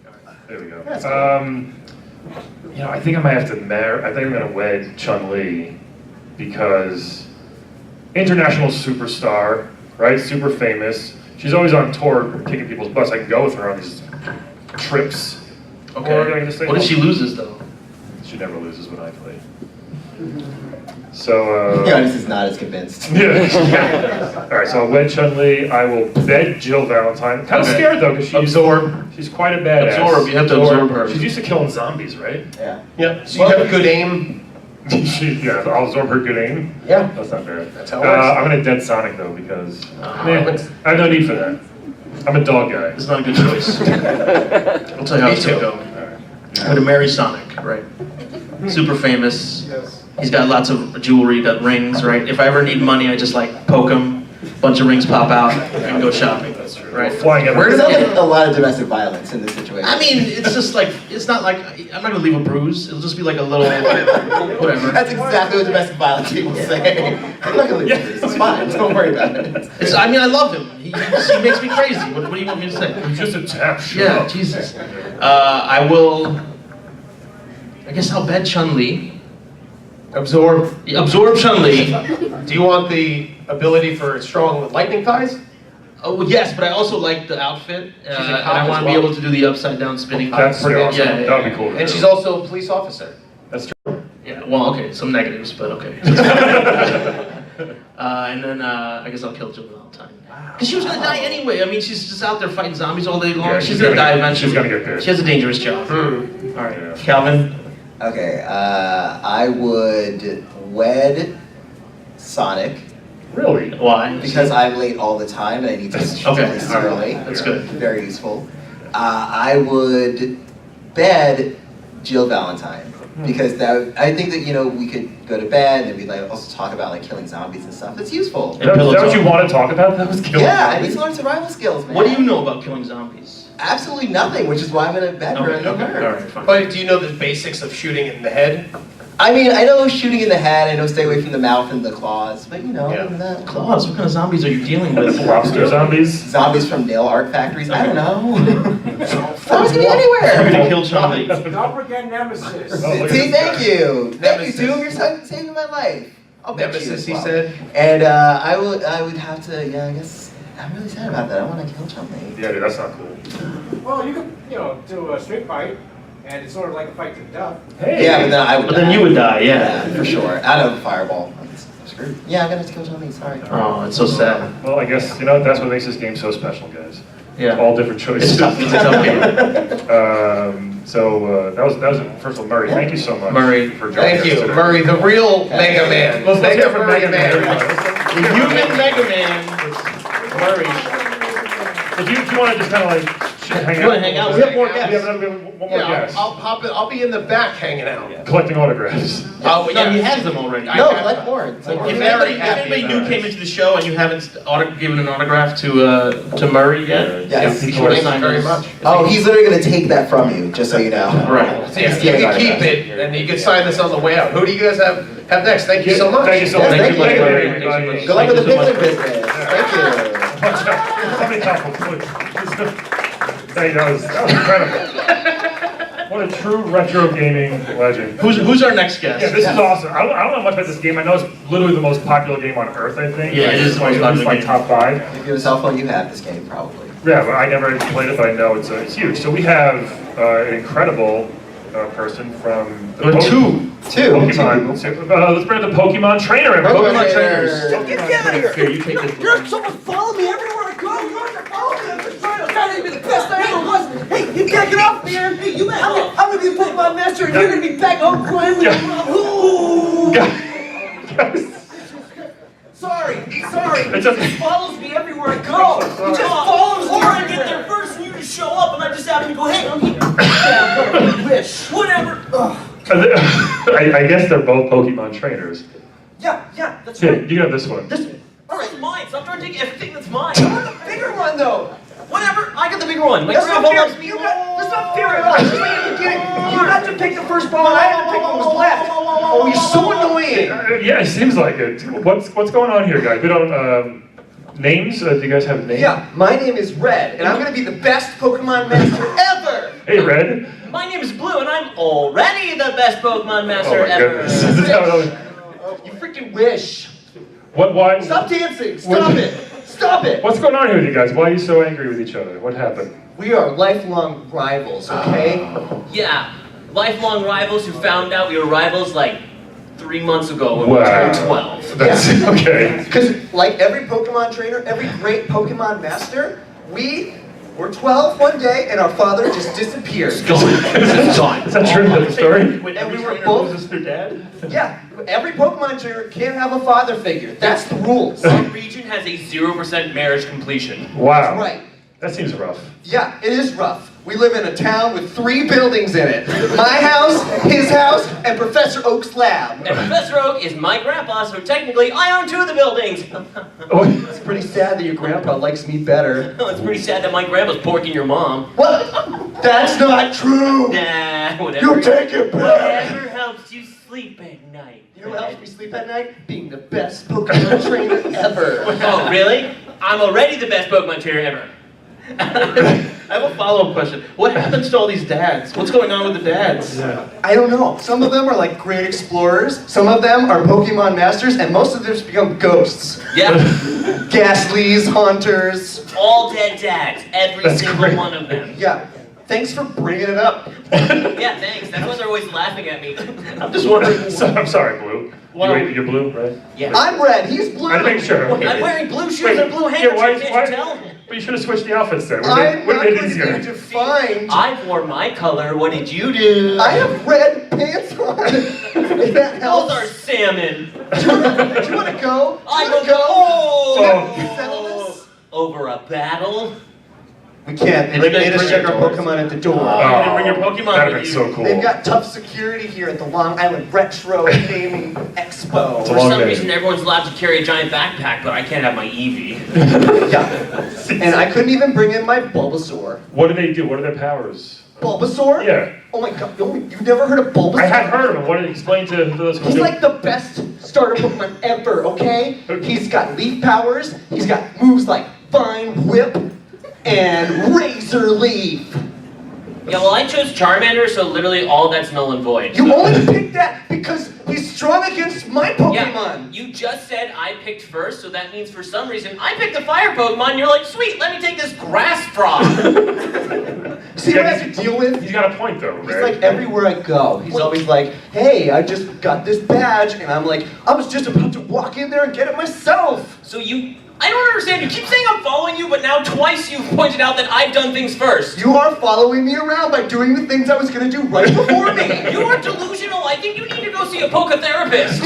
There we go. That's I think I might have to I think I'm gonna wed Chun-Li because international superstar, right? Super famous. She's always on tour kicking people's butts. I can go with her on these trips. Okay. Or I can just say, What if she loses, though? She never loses when I play. So, Giannis is not as convinced. yeah. All right, so I'll wed Chun-Li. I will bed Jill Valentine. Kind of scared though, because she's quite a badass. Absorb. You have to absorb her. She's used to killing zombies, right? Yeah. Yeah. So you have good aim. Yeah, I'll absorb her good aim. Yeah. That's not fair. That's how it works. I'm gonna dead Sonic though, because I have no need for that. I'm a dog guy. It's not a good choice. I'll tell you how it's gonna go. I'm gonna marry Sonic, right? Super famous. Yes. He's got lots of jewelry, got rings, right? If I ever need money, I just like poke him, bunch of rings pop out, and go shopping. That's true. Right? Flying There's like a lot of domestic violence in this situation. I mean, it's just like, it's not like, I'm not gonna leave a bruise. It'll just be like a little, whatever. That's exactly what domestic violence people say. I'm not gonna leave this. It's fine. Don't worry about it. I mean, I love him. He makes me crazy. What do you want me to say? He's just a tap. Yeah, Jesus. I guess I'll bet Chun-Li. Absorb. Absorb Chun-Li. Do you want the ability for strong lightning thighs? Oh, well, yes, but I also like the outfit. And cop I as want to be well. able to do the upside down spinning. That's pretty awesome. Yeah, That would be cool. And she's also a police officer. That's true. Yeah, well, okay, some negatives, but okay. And then I guess I'll kill Jill Valentine. Because she was going to die anyway. I mean, she's just out there fighting zombies all day long. Yeah, she's going to die eventually. She's going to get pissed. She has a dangerous job. All right, Yeah. Calvin. Okay, I would wed Sonic Really? Why? because I'm late all the time and I need to Okay, super all right. early. That's good. Very useful. I would bed Jill Valentine because I think that we could go to bed and we'd like also talk about like killing zombies and stuff. That's useful. Is that what you want to talk about? That was killing. Yeah, I need to learn survival skills, man. What do you know about killing zombies? Absolutely nothing, which is why I'm gonna bed her and Okay, her. all right, fine. But do you know the basics of shooting in the head? I mean, I know shooting in the head, I know stay away from the mouth and the claws, but other than that, Claws, what kind of zombies are you dealing with? Lobster zombies? zombies from nail art factories, I don't know. Zombies can be I'm anywhere. gonna kill Chun-Li. Don't forget Nemesis. Oh, look at See, this thank guy. you. Thank Nemesis. you, Doom, you're saving my life. I'll bet you Nemesis, as he well. said. And I would have to, I guess, I'm really sad about that. I want to kill Chun-Li. Yeah, dude, that's not cool. Well, you could, do a street fight, and it's sort of like a fight to the death. Hey. Yeah, but then I would But then you would die, yeah. Yeah, for sure. Out of a fireball. I'm screwed. Yeah, I'm gonna have to kill Chun-Li, sorry. Oh, it's so sad. Well, I guess, that's what makes this game so special, guys. Yeah. All different choices. It's tough. It's a tough game. That was first of all, Murray, thank you so much. Murray. For joining Thank us you, today. Murray, the real Mega Man. Let's Mega hear from Murray Mega Man. The human Mega Man. Murray. So do you want to just kind of like hang You wanna hang out? We have more guests. We have one more Yeah, guest. I'll pop it. I'll be in the back hanging out. Collecting autographs. Oh, No, he has them already. No, collect more. It's like- If very anybody happy new about came it. into the show and you haven't given an autograph to Murray yet, Yes. be sure to Thank you sign very this. much. Oh, he's literally gonna take that from you, just so you know. Right. So you can keep it, and you can sign this on the way out. Who do you guys have next? Thank you so much. Thank you so Yes, much. thank you. everybody. Good luck with the Thank you so picture much. business. Thank you. Somebody talk quick. Thank you. That was incredible. What a true retro gaming legend. Who's our next guest? Yeah, this is awesome. I don't know much about this game. I know it's literally the most popular game on earth, I think. Yeah, it is the most popular like game. top 5. If you have a cell phone, you have this game probably. Yeah, but I never played it, but I know it's huge. So we have an incredible person from the Two. Pokemon. Let's bring up the Pokemon trainer. everybody. Pokemon trainers. Get out of here! Here, you take this. You're someone follow me everywhere I go. You're on the phone. I'm just trying to try to be the best I ever was. Hey, you can't get off me here. Hey, I'm gonna be a Pokemon master, and you're gonna be back home crying with your mom. Ooh. Guys. Sorry. It's He okay. just follows me everywhere I go. He just follows me. Or I get there first, and you just show up, and I just happen to go, hey, I'm here. Yeah, whatever. Wish. Whatever. Ugh. I guess they're both Pokemon trainers. Yeah, that's Here, right. you can have this one. This is mine. Stop trying to take everything that's mine. I want the bigger one though. Whatever. I got the bigger one. My That's grandpa not fair. loves me. That's not fair at all. Just like at the beginning, you had to pick the first ball, and I had to pick what was left. Oh, you're so annoying. Yeah, it seems like it. What's going on here, guys? We don't names. Do you guys have names? Yeah, my name is Red, and I'm gonna be the best Pokemon master ever. Hey, Red. My name is Blue, and I'm already the best Pokemon Oh master my ever. goodness. This is how it always- You freaking wish. Why? Stop dancing. Stop it. Stop it. What's going on here with you guys? Why are you so angry with each other? What happened? We are lifelong rivals, okay? Yeah, lifelong rivals who found out we were rivals like 3 months ago when we Wow. turned 12. That's okay. Because like every Pokemon trainer, every great Pokemon master, we were 12 one day, and our father just disappeared. Is that true? That's the story? Wait, And every we were trainer both- loses their dad? Yeah, every Pokemon trainer can't have a father figure. That's the rules. Our region has a 0% marriage completion. Wow. Right. That seems rough. Yeah, it is rough. We live in a town with 3 buildings in it. My house, his house, and Professor Oak's lab. And Professor Oak is my grandpa, so technically I own 2 of the buildings. It's pretty sad that your grandpa likes me better. It's pretty sad that my grandpa's porking your mom. What? That's not true! Nah, whatever. You take it back! Whatever helps you sleep at night. You know what helps me sleep at night? Being the best Pokemon trainer ever. Oh, really? I'm already the best Pokemon trainer ever. I have a follow-up question. What happens to all these dads? What's going on with the dads? I don't know. Some of them are like great explorers, some of them are Pokemon masters, and most of them just become ghosts. Yeah, Ghastlies, haunters. all dead dads. Every That's single great. one of them. Yeah. Thanks for bringing it up. Yeah, thanks. That's why they're always laughing at me. I'm just wondering. I'm sorry, Blue. Well- You're Blue, right? Yeah. I'm red, he's blue. I make sure. I'm wearing blue shoes Wait, and a blue yeah, handkerchief, can't you tell? But you should have switched the outfits there. I'm Would not have made it going to easier. be defined. I wore my color. What did you do? I have red pants on. If that Those are helps. salmon. Do you want to go? I Do you will want to go? go. Can we settle this? Over a battle? We can't. They They made us bring check your our toys. Pokemon at the door. You didn't bring your Pokemon That'd with be you. so cool. They've got tough security here at the Long Island Retro Gaming Expo. It's For a long some day. reason, everyone's allowed to carry a giant backpack, but I can't have my Eevee. Yeah. And I couldn't even bring in my Bulbasaur. What do they do? What are their powers? Bulbasaur? Yeah. Oh my god, you've never heard of Bulbasaur? I had heard of them. What did you explain to those who He's do? like the best starter Pokemon ever, okay? He's got leaf powers, he's got moves like Vine Whip and Razor Leaf. Yeah, well, I chose Charmander, so literally all that's null and void. You only picked that because he's strong against my Pokemon. Yeah, you just said I picked first, so that means for some reason I picked the fire Pokemon. You're like, sweet, let me take this grass frog. See what I have to deal with? He's got a point though, He's right? like everywhere I go. He's always like, hey, I just got this badge, and I'm like, I was just about to walk in there and get it myself. So I don't understand. You keep saying I'm following you, but now twice you've pointed out that I've done things first. You are following me around by doing the things I was gonna do right before me. You are delusional. I think you need to go see a Poke therapist.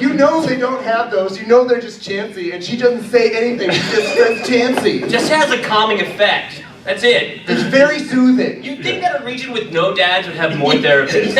You know they don't have those. You know they're just Chansey, and she doesn't say anything. She just says Chansey. Just has a calming effect. That's it. It's very soothing. You'd think that a region with no dads would have more therapists.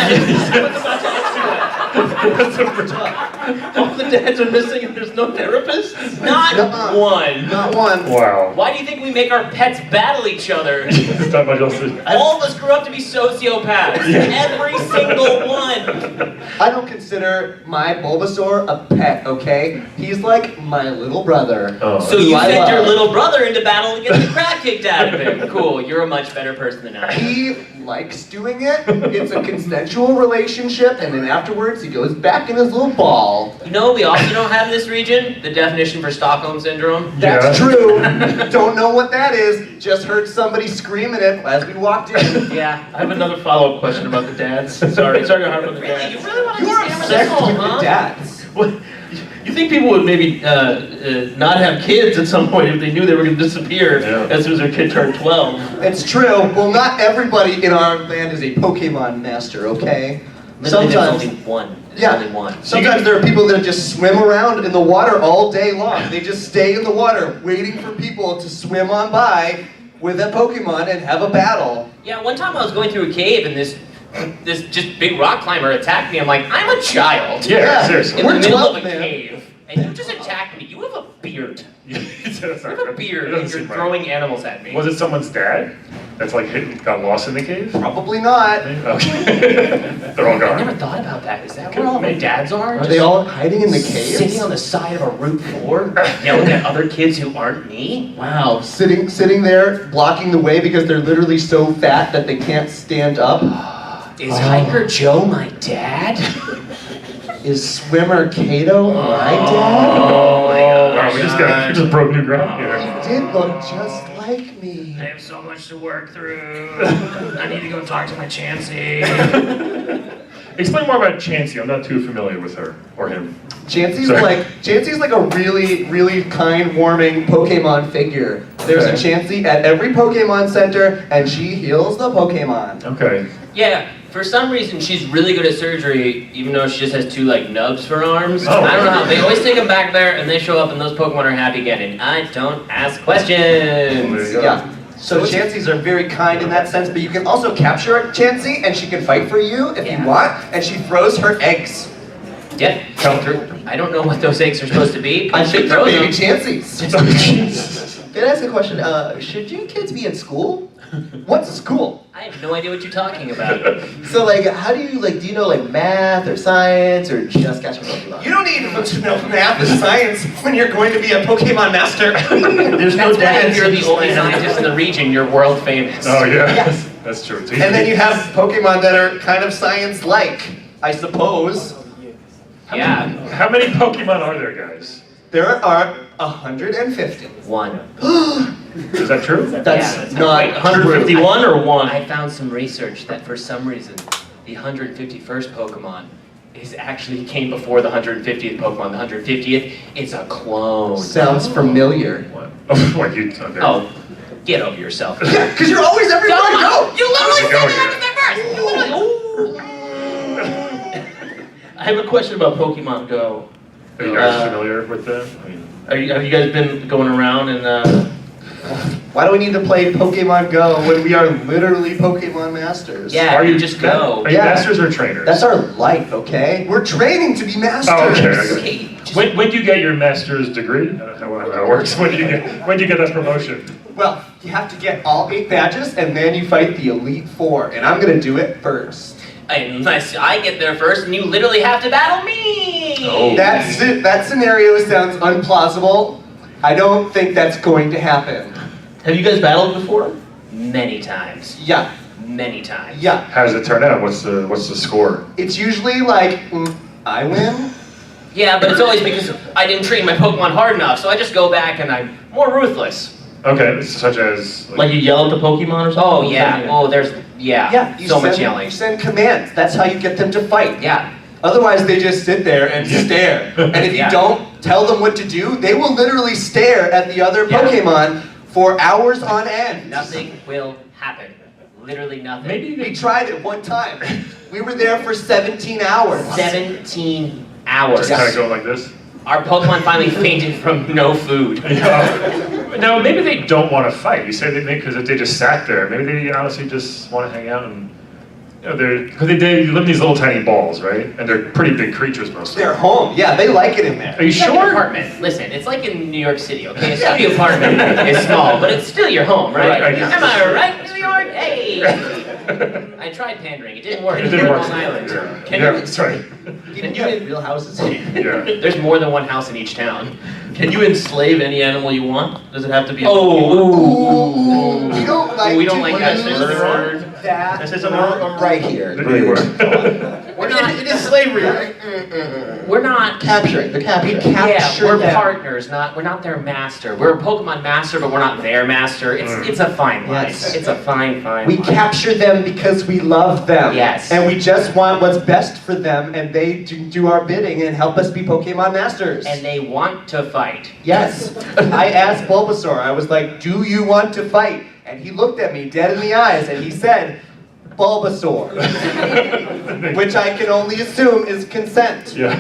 All the dads are missing and there's no therapist? Not one. Not one. Wow. Why do you think we make our pets battle each other? There's not much else to... All of us grew up to be sociopaths. Every single one. I don't consider my Bulbasaur a pet, okay? He's like my little brother. Oh. So you I sent your love. little brother into battle to get the crap kicked out of him. Cool, you're a much better person than I am. He likes doing it. It's a consensual relationship, and then afterwards he goes back in his little ball. You know what we also don't have in this region? The definition for Stockholm Syndrome. That's true. Don't know what that is. Just heard somebody screaming it as we walked in. Yeah. I have another follow-up question about the dads. Sorry to harp on the Really? dads. You really want to You are hammer this obsessed home, with huh? the dads. What, you think people would maybe not have kids at some point if they knew they were going to disappear as soon as their kid turned 12? It's true. Well, not everybody in our land is a Pokemon master, okay? Literally, Sometimes. there's only one. There's Yeah. only one. Sometimes there are people that just swim around in the water all day long. They just stay in the water waiting for people to swim on by with a Pokemon and have a battle. Yeah, one time I was going through a cave and this just big rock climber attacked me. I'm like, I'm a child. Yeah, seriously. In the We're middle 12, of a man. cave. And you just attacked me. You have a beard. You have a beard It doesn't and you're seem right. throwing animals at me. Was it someone's dad that's like got lost in the cave? Probably not. Okay. They're all I never gone. thought about that. Is that where all my dads are? Are they all hiding in the caves? Sitting on the side of a Route 4, yelling at other kids who aren't me? Wow, sitting there, blocking the way because they're literally so fat that they can't stand up. Is Hiker Joe my dad? Is Swimmer Kato my dad? Oh my Wow, gosh. we just broke new ground here. He did look just like me. I have so much to work through. I need to go talk to my Chansey. Explain more about Chansey. I'm not too familiar with her or him. Chansey's Sorry. like a really, really kind, warming Pokemon figure. There's a Okay. Chansey at every Pokemon Center, and she heals the Pokemon. Okay. Yeah, for some reason she's really good at surgery, even though she just has two like nubs for arms. Oh. I don't know how. They always take them back there and they show up and those Pokemon are happy again and I don't ask There questions. you go. Yeah. So Chanseys are very kind in that sense, but you can also capture a Chansey, and she can fight for you if Yeah. you want, and she throws her eggs. Yep. I don't know what those eggs are supposed to be. I But she think they're throws baby them. Chanseys. Can I ask a question? Should you kids be in school? What's school? I have no idea what you're talking about. So like, how do you do you know like math or science or just catching Pokemon? You don't need to know math or science when you're going to be a Pokemon master. There's no That's why dads. if you're the only scientist in the region, you're world famous. Oh yeah. Yes. That's true. And then you have Pokemon that are kind of science-like, I suppose. Yeah. How many Pokemon are there, guys? There are 150. One. Is that true? That's Yeah. not Wait, 151 or 1? I found some research that for some reason, the 151st Pokemon actually came before the 150th Pokemon. The 150th, it's a clone. Sounds familiar. What? Oh, what you? Okay. Oh, get over yourself. Yeah, because you're always everywhere I go. You literally Go said here. that first. You literally. I have a question about Pokemon Go. Are you guys familiar with them? I mean, Have you guys been going around and Why do we need to play Pokemon Go when we are literally Pokemon masters? Yeah, are you just go. Are you Yeah. masters or trainers? That's our life, okay? We're training to be masters. Oh, okay. Okay, just- When do you get your master's degree? I don't know how that works. When do you get that promotion? Well, you have to get all 8 badges, and then you fight the Elite Four, and I'm gonna do it first. Unless I get there first and you literally have to battle me. Oh. That scenario sounds unplausible. I don't think that's going to happen. have you guys battled before? Many times. Yeah, Many times. yeah. How does it turn out? What's the score? It's usually like, I win. Yeah, but it's always because I didn't train my Pokemon hard enough, so I just go back and I'm more ruthless. Okay, such as Like you yell at the Pokemon or something? Oh yeah. Oh, there's Yeah, so much yelling. You send commands. That's how you get them to fight. Yeah. Otherwise, they just sit there and stare. And if you Yeah. don't tell them what to do, they will literally stare at the other Yeah. Pokemon for hours on end. Nothing will happen. Literally nothing. maybe you We could tried it one time. We were there for 17 hours. 17 hours. just kind of go like this. Our Pokemon finally fainted from no food. Yeah. No, maybe they don't want to fight. You say because if they just sat there, maybe they honestly just want to hang out and. Because they live in these little tiny balls, right? And they're pretty big creatures most of They're them. home. Yeah, they like it in there. Are you It's like an sure? apartment. Listen, it's like in New York City, okay? A studio apartment is small, but it's still your home, right? Right. Am I right, New York? Hey! I tried pandering. It didn't work. It didn't work. Long Island. Yeah, Can yeah you- that's right. Can you Real houses. Yeah. There's more than one house in each town. can you enslave any animal you want? Does it have to be? Oh, We don't like we don't to like that. use Word. that. This is a word. I'm right here. Did you work? We're not. It is slavery, right? We're not. Capturing. They're capturing. Yeah, we're them. partners. We're not their master. We're a Pokemon master, but we're not their master. It's a fine line. Yes. It's a fine We line. capture them because we love them. Yes. And we just want what's best for them, and they do our bidding and help us be Pokemon Masters. And they want to fight. Yes. I asked Bulbasaur, I was like, do you want to fight? And he looked at me dead in the eyes and he said, Bulbasaur. Which I can only assume is consent. Yeah.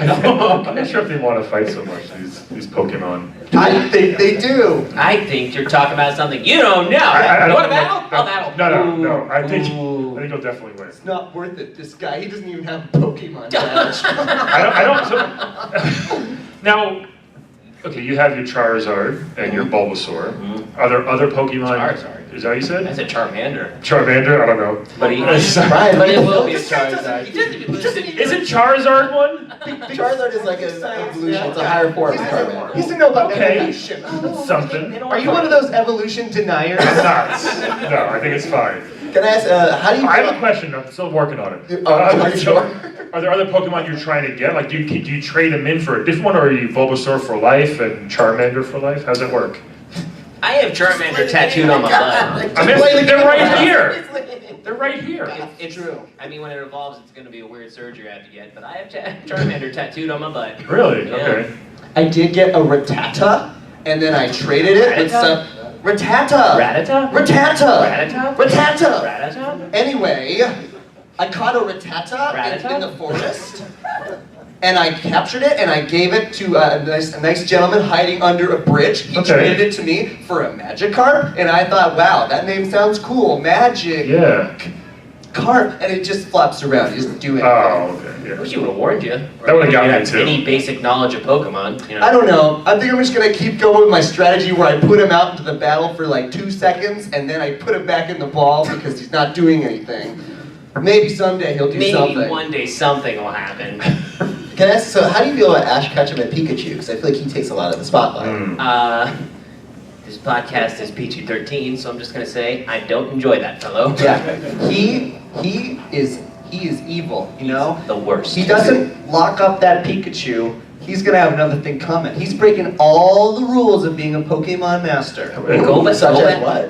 I'm not sure if they want to fight so much, these Pokemon. I think they do. I think you're talking about something you don't know. I don't What a know. battle? A battle. No. I think Ooh. he'll definitely win. It's not worth it. This guy, he doesn't even have a Pokemon badge. I don't. So, now, okay, you have your Charizard and your Bulbasaur. Are there other Pokemon? Charizard. Is that what you said? That's a Charmander. Charmander? I don't know. But he, Right. but it will be a This guy doesn't- Charizard. Isn't Charizard one? Charizard is like an evolution. It's a higher form of Charmander. He doesn't know about Okay. evolution. Something. Are you one of those evolution deniers? I'm not. No, I think it's fine. Can I ask, how do you I have feel? a question. I'm still working on it. Are you sure? Are there other Pokemon you're trying to get? Like, do you trade them in for a different one, or are you Bulbasaur for life and Charmander for life? How's that work? I have Charmander tattooed on my butt. I mean, they're right here. They're right here. It's true. I mean, when it evolves, it's going to be a weird surgery I have to get. But I have Charmander tattooed on my butt. Really? Yeah. Okay. I did get a Rattata, and then I traded it with some... Rattata! Rattata? Rattata! Rattata? Rattata! Rattata? Anyway, I caught a Rattata Rattata? in the forest, and I captured it, and I gave it to a nice gentleman hiding under a bridge. He Okay. traded it to me for a Magikarp, and I thought, wow, that name sounds cool. Magic Yeah. Carp, and it just flops around. He doesn't do anything. Oh, okay. I Yeah. wish you would have warned you. That would've got You me have too. Any basic knowledge of Pokemon, you know. I don't know. I think I'm just gonna keep going with my strategy where I put him out into the battle for like 2 seconds, and then I put him back in the ball because he's not doing anything. Maybe someday he'll do Maybe something. one day something will happen. Can I ask, so how do you feel about Ash Ketchum and Pikachu? Because I feel like he takes a lot of the spotlight. This podcast is PG-13, so I'm just gonna say I don't enjoy that fellow. Yeah, he is evil. You know, The worst. he doesn't lock up that Pikachu. He's gonna have another thing coming. He's breaking all the rules of being a Pokemon master.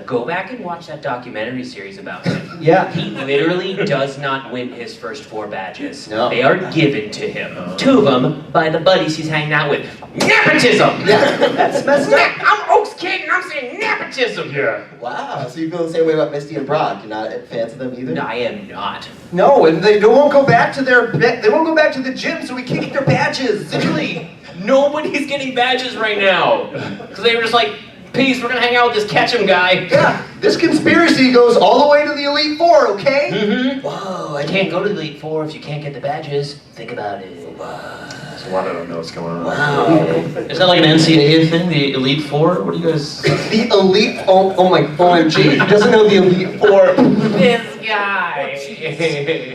Go back and watch that documentary series about him. Yeah. He literally does not win his first 4 badges. No. They are given to him. 2 of them by the buddies he's hanging out with. Nepotism! Yeah, that's messed up. I'm Oak's kid and I'm saying nepotism! Yeah. Wow, so you feel the same way about Misty and Brock? You're not fans of them either? I am not. No, and they won't go back to they won't go back to the gym, so we can't get their badges. Literally, nobody's getting badges right now. Because they were just like, peace, we're gonna hang out with this Ketchum guy. Yeah, this conspiracy goes all the way to the Elite Four, okay? Mm-hmm. Whoa, I can't go to the Elite Four if you can't get the badges. Think about it. There's a lot I don't know what's going on. Wow. Is that like an NCAA thing, the Elite Four? What do you guys... The Elite, oh my, OMG, he doesn't know the Elite Four. This guy.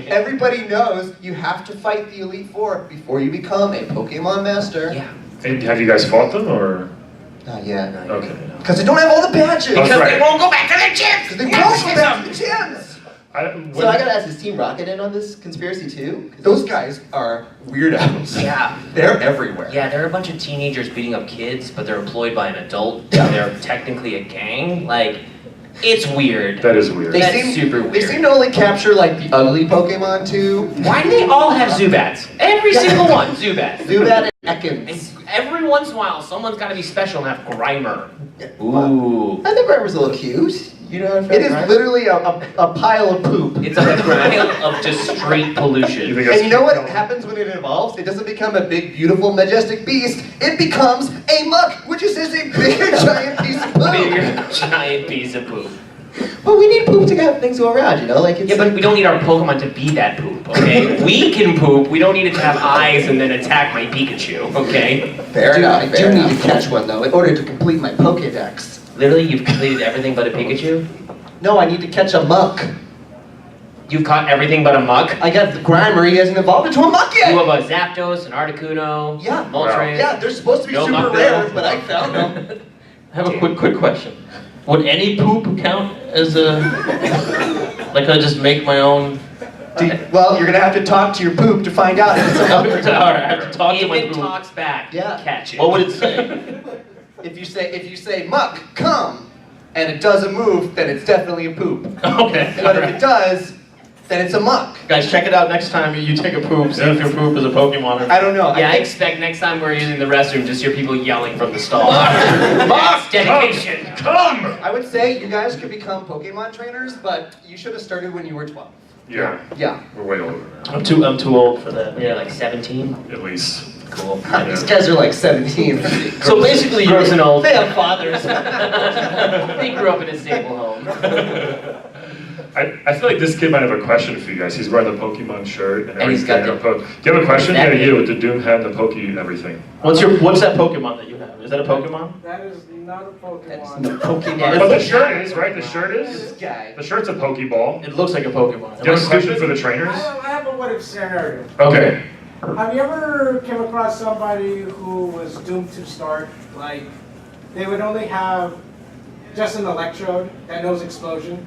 Everybody knows you have to fight the Elite Four before you become a Pokemon Master. Yeah. And have you guys fought them, or? Not yet. Okay. Because they don't have all the badges. That's Because right. they won't go back to the gyms. Because they won't go back to the gyms. So I gotta ask, is Team Rocket in on this conspiracy too? 'Cause Those guys are weirdos. Yeah. They're everywhere. Yeah, they're a bunch of teenagers beating up kids, but they're employed by an adult. They're technically a gang. Like, it's weird. That is weird. That's super weird. They seem to only capture like the ugly Pokemon too. Why do they all have Zubats? Every single one, Zubats. Zubat and And Ekans. every once in a while, someone's got to be special and have Grimer. Ooh. I think Grimer's a little cute. You know what It is literally a pile of poop. It's a pile of just straight pollution. And you know what happens when it evolves? It doesn't become a big, beautiful, majestic beast. It becomes a muck, which is just a big, giant piece of poop. Big giant piece of poop. But we need poop to have things go around, you know? Like it's Yeah, but we don't need our Pokemon to be that poop, okay? We can poop, we don't need it to have eyes and then attack my Pikachu, okay? Fair enough. I do need to fair catch one, though, in order to complete my Pokédex. Literally, you've completed everything but a Pikachu? No, I need to catch a muck. You've caught everything but a Muck? I got the Grimer, he hasn't evolved into a muck yet! You have a Zapdos, an Articuno, Yeah. Moltres. Yeah, they're supposed to be No super muck rare, there. but I found them. I have a quick question. Would any poop count as a... Like I just make my own... Well, you're gonna have to talk to your poop to find out if it's a muck or not. Alright, I have to talk to If my it poop. talks back, Yeah. catch it. What would it say? If you say muck, come, and it doesn't move, then it's definitely a poop. Okay. But if it does, then it's a muck. Guys, check it out next time you take a poop, see if your poop is a Pokemon or I don't know. Yeah, I think- expect next time we're using the restroom, just hear people yelling from the stall. Muck, Dedication. Come! I would say you guys could become Pokemon trainers, but you should have started when you were 12. Yeah, Yeah. we're way older now, I'm too old for that. Yeah, like 17. at least. Cool. These guys are like 17. So basically, gross and old. They have fathers. They grew up in a stable home. I feel like this kid might have a question for you guys. He's wearing the Pokemon shirt and he's got everything. the- Do you have a question? Yeah, Exactly. you with the Doom head, the Poke everything. What's that Pokemon that you have? Is that a Pokemon? That is not a Pokemon. No Pokemon. But the shirt is, right? The shirt This is? guy. The shirt's a Pokeball. It looks like a Pokemon. Do you have a Am I question stupid? for the trainers? I have a what if scenario. Okay. Have you ever came across somebody who was doomed to start? Like, they would only have just an electrode that knows explosion.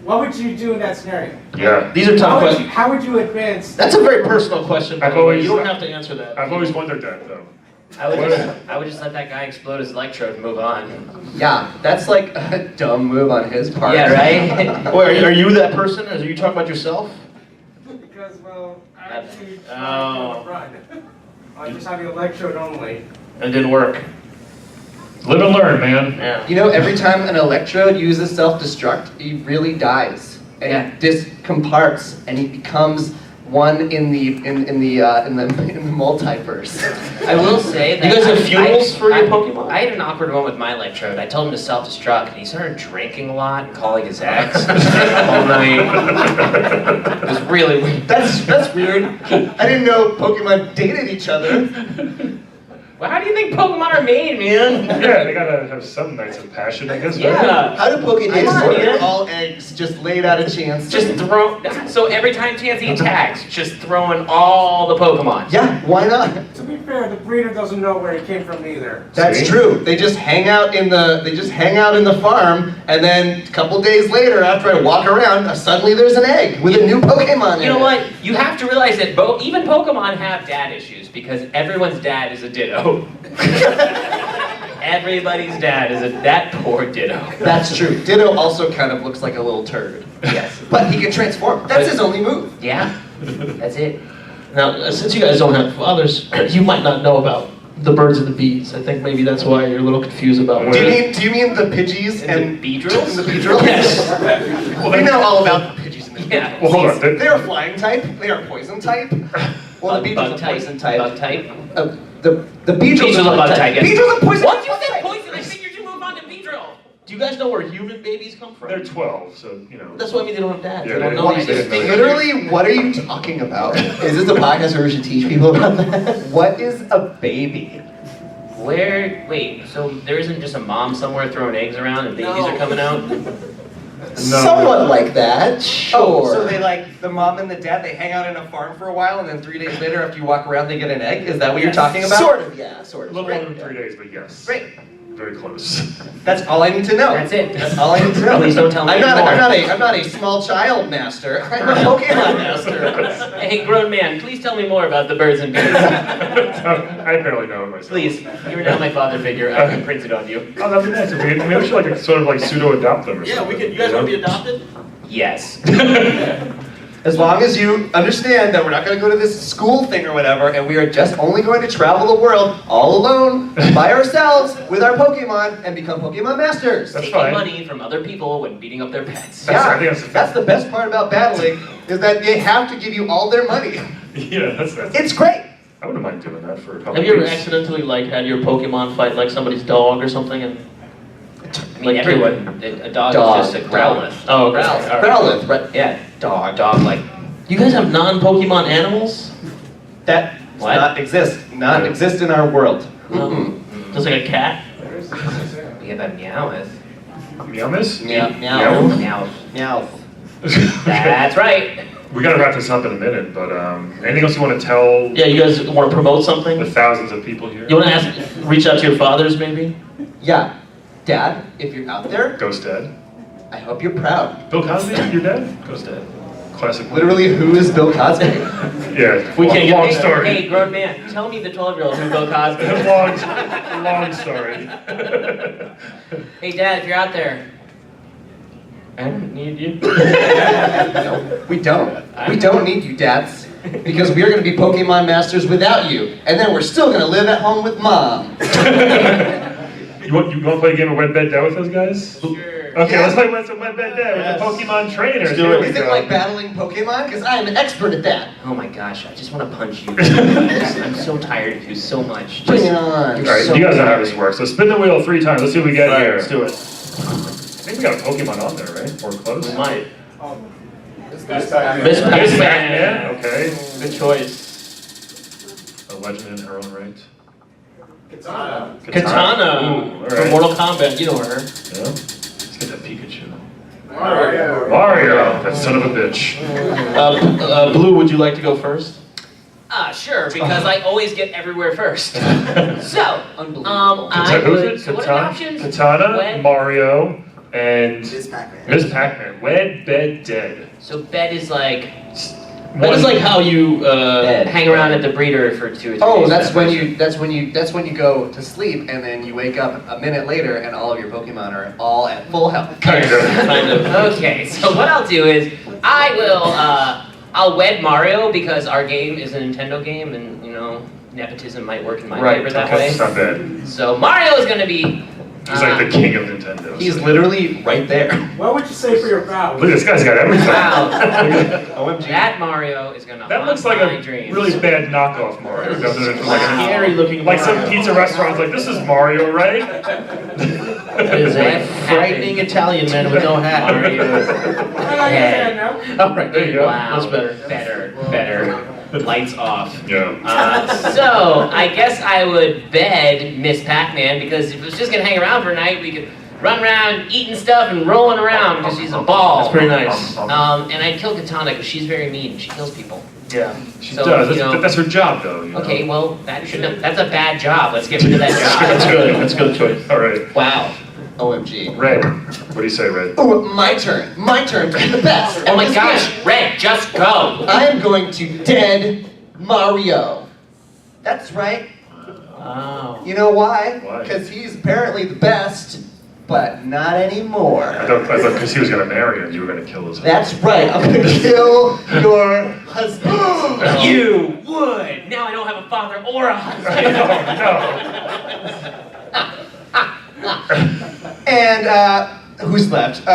What would you do in that scenario? Yeah. These are tough questions. How would you advance? That's a very personal question. by I've the way. always- You don't have to answer that. I've always wondered that though. I would just let that guy explode his electrode and move on. Yeah, that's like a dumb move on his part. Yeah, right? Wait, are you that person? Are you talking about yourself? Because, well, I actually Oh. run. I just have the electrode only. It didn't work. Live and learn, man. Yeah. You know, every time an electrode uses self-destruct, he really dies. And Yeah. he discomparts, and he becomes one in the multiverse. I will say that. You guys have funerals for your Pokemon? I had an awkward one with my electrode. I told him to self-destruct, and he started drinking a lot and calling his ex all night. It was really weird. That's weird. I didn't know Pokemon dated each other. Well, how do you think Pokemon are made, man? Yeah, they gotta have some nights of passion, I guess. right? Yeah. How do Pokedays I on, swear work? man. they're all eggs, just laid out a chance. Just throw. So every time Chansey attacks, just throwing all the Pokemon. Yeah, why not? To be fair, the breeder doesn't know where he came from either. That's See? true. They just hang out in the farm, and then a couple days later, after I walk around, suddenly there's an egg with a new Pokemon in it. You know what? You have to realize that even Pokemon have dad issues because everyone's dad is a Ditto. Everybody's dad is that poor Ditto. That's true. Ditto also kind of looks like a little turd. Yes. But he can transform. That's his only move. Yeah. That's it. Now, since you guys don't have fathers, you might not know about the birds and the bees. I think maybe that's why you're a little confused about Do where. Do you mean the Pidgeys And the Beedrills? The Beedrills? Yes. Well, we know all about the Pidgeys and the Beedrills. Yeah. Well, hold on. They are flying type. They are poison type. Well, the Beedrill's a poison type. Bug type. The Beedrill's Beedrill's a bug type, yes. Beedrill's a poison Once you type. said poison, I figured you moved on to Beedrill. Do you guys know where human babies come from? They're 12, so, you know. That's what I mean. They don't have dads. Yeah, they don't they- know they these didn't know. things. Literally, what are you talking about? Is this a podcast where we should teach people about that? What is a baby? Wait, so there isn't just a mom somewhere throwing eggs around and babies are coming out? Somewhat like that, sure. Oh, so they like the mom and the dad, they hang out in a farm for a while, and then 3 days later, after you walk around, they get an egg? Is that what you're talking about? Sort of, yeah, sort A of. little more than 3 days, but yes. Great. Very close. That's all I need to know. That's it. That's all I need to know. Please don't tell me I'm not anymore. I'm not a small child master. I'm a Pokemon master. Hey, grown man, please tell me more about the birds and bees. I barely know it myself. Please, you're now my father figure. I can print it on you. Oh, that'd be nice. Maybe we should like sort of like pseudo-adopt them or Yeah, something. we could. You guys want to be adopted? Yes. As long as you understand that we're not going to go to this school thing or whatever, and we are just only going to travel the world all alone, by ourselves, with our Pokemon, and become Pokemon Masters. That's Taking fine. money from other people when beating up their pets. I think That's the best part about battling, is that they have to give you all their money. Yeah, that's It's great. I wouldn't mind doing that for a couple Have you ever weeks. accidentally like had your Pokemon fight like somebody's dog or something? And I mean, everyone, a dog is just a Growlithe. Oh, okay. Growlithe. All right. Growlithe, right? Yeah, dog, like, You guys have non-Pokemon animals? That does What? not exist in our world. Mm-mm. Just like a cat? we have a Meowth. Meowmas? Meow. Meowth. Meow. That's right. We gotta wrap this up in a minute, but anything else you want to tell Yeah, you guys want to promote something? the thousands of people here? You want to reach out to your fathers maybe? Yeah. Dad, if you're out there, Ghost Dad. I hope you're proud. Bill Cosby, your dad? Ghost Dad. Classic. Literally, who is Bill Cosby? Yeah. We can't get- long Hey, story. hey, grown man, tell me the 12-year-old who Bill Cosby is. long story. Hey, Dad, if you're out there, I don't need you. No, we don't. We don't need you, dads. Because we are going to be Pokemon Masters without you. And then we're still going to live at home with Mom. You want to play a game of Wed Bed Dead with those guys? Sure. Okay, Yeah. let's play some Wed Bed Dead with the Pokemon trainers. do Here it. we Is it go. like battling Pokemon? Because I am an expert at that. Oh my gosh, I just want to punch you. I'm so tired of you so much. Bring it Just- on. All right, so you guys know how tired. this works. So spin the wheel 3 times. Let's see what we get All right, here. let's do it. I think we got a Pokemon on there, right? Or close? We might. Miss Miss Pac-Man. Pac-Man. Okay. Good choice. A legend in her own right. Katana. Katana Ooh, all from right. Mortal Kombat. You know her. Yeah. Let's get that Pikachu. Mario. Mario, that son of a bitch. Blue, would you like to go first? Sure, because I always get everywhere first. So, Unbelievable. I Who's would, it? so what are the options? Katana, Wed? Mario, and Miss Pac-Man. Miss Pac-Man. Wed, Bed, Dead. So bed is like, That is like how you hang around at the breeder for 2 or 3 days. Oh, that's when you go to sleep and then you wake up a minute later and all of your Pokemon are all at full health. Kind of. kind of. Okay, so what I'll do is, I'll wed Mario because our game is a Nintendo game and, you know, nepotism might work in my favor that way. It's not bad. So Mario is going to be... He's like the king of Nintendo. He's literally right there. What would you say for your vow? Look, this guy's got everything. Wow. OMG. That Mario is going to That looks like a really bad knockoff Mario. Doesn't it? From Scary looking like some Mario. pizza restaurant's like, this is Mario, right? It is a frightening Italian man with no hat. Mario. I understand now. All right, there you go. Wow. That's better. Better. Lights off. Yeah. So, I guess I would bed Miss Pac-Man because if it was just going to hang around for a night, we could run around eating stuff and rolling around because she's a ball. That's pretty nice. And I'd kill Katana because she's very mean. She kills people. Yeah. She So, does. you know- That's her job, though. You know? Okay, well, that's a bad job. Let's get rid of that That's job. good. That's a good choice. All right. Wow. OMG. Red. What do you say, Red? Oh, my turn. My turn to be the best. Oh at my this gosh, game. Red, just go. I am going to dead Mario. That's right. Wow. You know why? Why? Because he's apparently the best, but not anymore. I thought because he was going to marry her, you were going to kill his husband. That's right. I'm going to kill your husband. You would. Now I don't have a father or a husband. And who's left?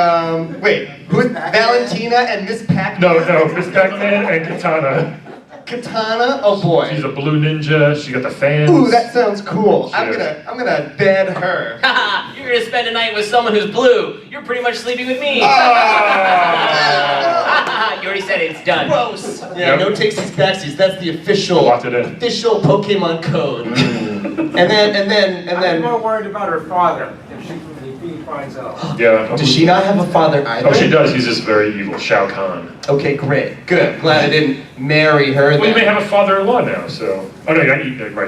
Wait, who's Valentina and Miss Pac-Man? No, Miss Pac-Man and Katana. Katana. Oh boy. She's a blue ninja. She got the fans. Ooh, that sounds cool. I'm Sure. gonna bed her. Haha, you're gonna spend a night with someone who's blue. You're pretty much sleeping with me. Ah! You already said it, it's done. Gross. Yeah, Yep. no takesies backsies. That's the official Locked it in. official Pokemon code. Mm. And I'm then. more worried about her father if he finds out. Yeah. Does she not have a father either? Oh, she does. He's just very evil. Shao Kahn. Okay, great, good. Glad I didn't marry her. Well, you then. may have a father-in-law now, so. Oh no, you're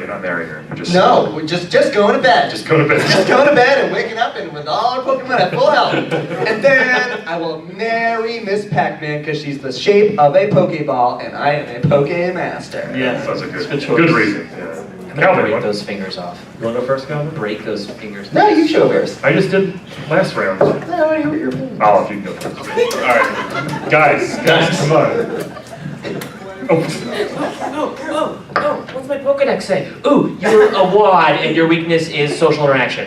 not marrying her. You're just. No, we're just going to bed. Just go to bed. Just going to bed and waking up and with all our Pokemon at full health. And then I will marry Miss Pac-Man because she's the shape of a Pokeball and I am a Pokemaster. Yeah. Sounds like It's a a good choice. good reason. Yeah. I'm gonna Calvin, break what? those fingers off. You want to go first, Calvin? Break those fingers. No, you show first. I just did last round. No, you're Oh, if you can go first. All right. Guys, come on. Oh. Oh, what's my Pokedex say? Ooh, you're a wad and your weakness is social interaction.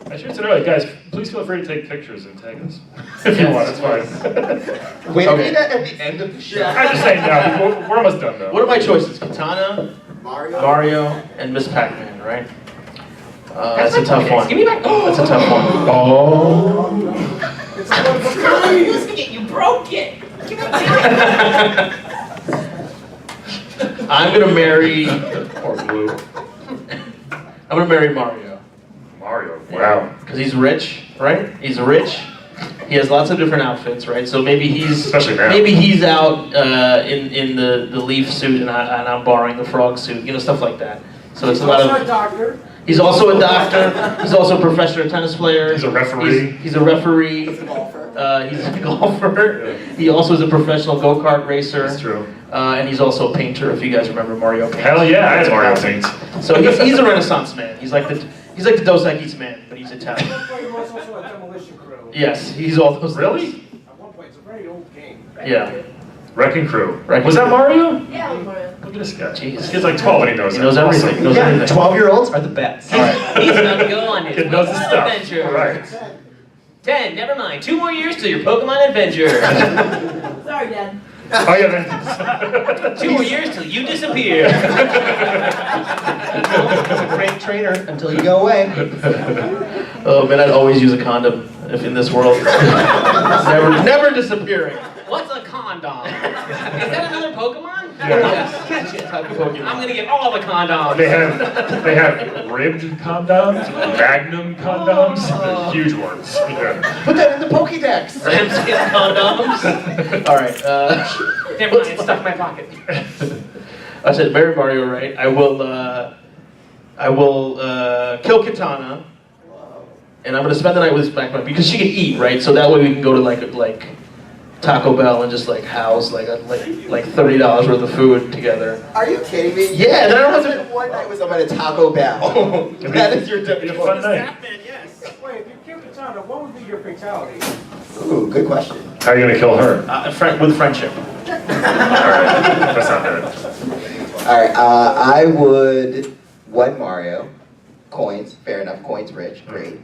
I should have said earlier, guys, please feel free to take pictures and tag us. If you want, it's fine. Wait, Okay. okay. That at the end of the show. I'm just saying now, we're almost done though. What are my choices? Katana, Mario. Mario, and Miss Pac-Man, right? That's my a tough Pokedex. one. Give me back. That's a tough one. Oh. It's a one of a kind. You broke it. Give me back. I'm gonna marry. Or blue. I'm gonna marry Mario. Mario. Wow. Because he's rich, right? He's rich. He has lots of different outfits, right? So maybe he's Especially now. out in the leaf suit and I'm borrowing the frog suit, stuff like that. So it's a lot Also a of. doctor. He's also a doctor. He's also a professional tennis player. He's a referee. He's a referee. He's a golfer. He's a golfer. He also is a professional go-kart racer. That's true. And he's also a painter. If you guys remember Mario paints. Hell yeah, I had Mario paints. So he's a Renaissance man. He's like the Dos Equis man, but he's Italian. At one point, he was also a demolition crew. Yes, he's all those. Really? At one point, it's a very old game. Yeah. Wrecking Crew. Wrecking Was that Crew. Mario? Yeah, Mario. Look at this guy. Jeez. This kid's like 12 and he knows He knows that. everything. He knows Yeah, everything. 12-year-olds are the best. All right. He's about to go on his Kid knows his Pokemon stuff. adventure. All right. 10, never mind. 2 more years till your Pokemon adventure. Sorry, Dad. Oh yeah, then. 2 more years till you disappear. He's a great trainer until you go away. Oh man, I'd always use a condom if in this world. never disappearing. What's a condom? Is that another Pokemon? Yeah. Yes. Type of Pokemon. I'm gonna get all the condoms. They have ribbed condoms, magnum condoms, Oh. huge ones. Yeah. Put that in the Pokédex. Ramskin condoms. All right. Never mind, it's stuck in my pocket. I said marry Mario, right? I will kill Katana, and I'm gonna spend the night with Pac-Man because she can eat, right? So that way we can go to like Taco Bell and just like house like $30 worth of food together. Are you kidding me? Yeah, then I don't have to. Spent one night with somebody at Taco Bell. That is your It'd be a fun night. Wait, if you kill Katana, what would be your fatality? Ooh, good question. How are you gonna kill her? With friendship. Alright, that's not bad. All right, I would one Mario, coins, fair enough. Coins rich, great.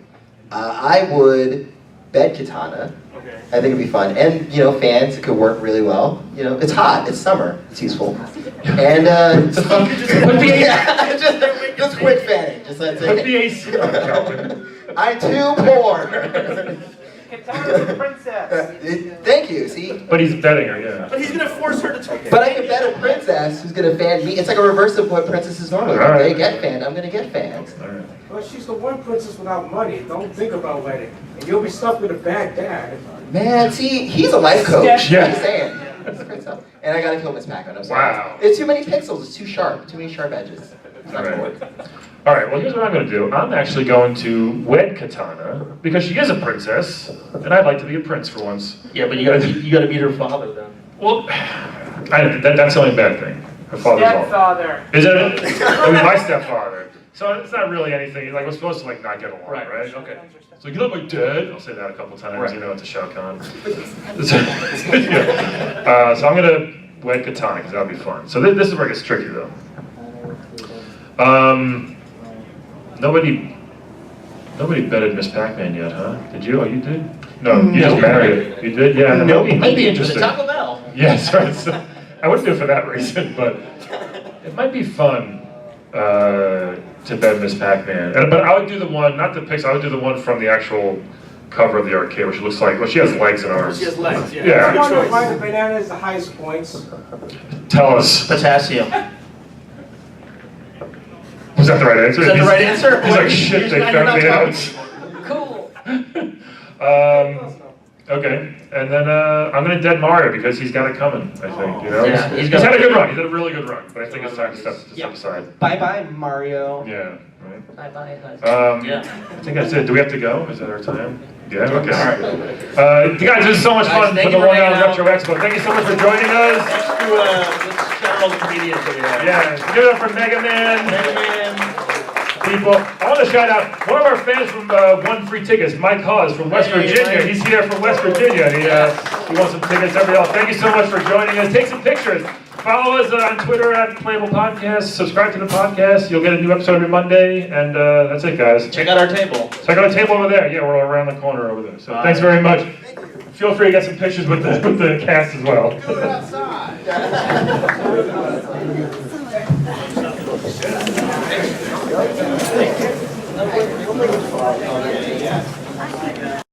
I would bed Katana. Okay. I think it'd be fun, and fans, it could work really well. It's hot, it's summer, it's useful, and Put the yeah, just quick fanning, just let's Put say. the AC on, Calvin. I'm too poor. Katana's a princess. Thank you. See, But he's betting her, yeah. But he's gonna force her to talk. but I can bet a princess who's gonna fan me. It's like a reverse of what princesses normally do. All right. They get fanned. I'm gonna get fans. Alright. But she's the one princess without money. Don't think about wedding. And you'll be stuck with a bad dad. Man, see, he's a life coach. Yeah. I'm saying. He's a princess. And I gotta kill Miss Pac-Man. I'm sorry. Wow. It's too many pixels. It's too sharp. Too many sharp edges. It's not gonna work. Alright, well here's what I'm gonna do. I'm actually going to wed Katana because she is a princess, and I'd like to be a prince for once. Yeah, but you gotta meet her father then. Well, that's the only bad thing. Her father's all. Stepfather. Is it? I mean, my stepfather. So it's not really anything. Like we're supposed to not get along, right? Okay. So you know my dad. I'll say that a couple times. Right. It's a Shao Kahn. Yeah. So I'm gonna wed Katana because that'll be fun. So this is where it gets tricky though. Nobody betted Miss Pac-Man yet, huh? Did you? Oh, you did? No, you just married her. You did? Yeah. No. Might be The interesting. Taco Bell. Yes, right. So, I wouldn't do it for that reason, but it might be fun to bet Miss Pac-Man. But I would do the one, not the pixel, I would do the one from the actual cover of the arcade, which looks like, well, she has legs and arms. She has legs. Yeah. Yeah. You want to find the banana is the highest points. Tell us. Potassium. Was that the right answer? Is that the right answer? He's like, shit, they You're found not me out. Cool. Okay, and then I'm gonna dead Mario because he's got it coming, I think, Yeah, he's he's had a good run, he's had a really good run, but I think it's time to step aside. Bye-bye, Mario. Yeah, right? Bye-bye, husband. Yeah. I think that's it. Do we have to go? Is that our time? Yeah, okay. All right. You guys, this is so much Guys, fun thank for the you for Long hanging Island out. Retro Expo. Thank you so much for joining us. Let's challenge all the comedians that we have. Yeah, so give it up for Megaman. People, I want to shout out one of our fans from won free tickets, Mike Hawes from West Virginia. Mike. He's here from West Virginia. And he wants some tickets. Everybody else, thank you so much for joining us. Take some pictures. Follow us on Twitter at Playable Podcast. Subscribe to the podcast. You'll get a new episode every Monday. And that's it, guys. Check out our table. Check out the table over there. Yeah, we're around the corner over there. So thanks very much. Feel free to get some pictures with the cast as well. Do it outside. Thank you.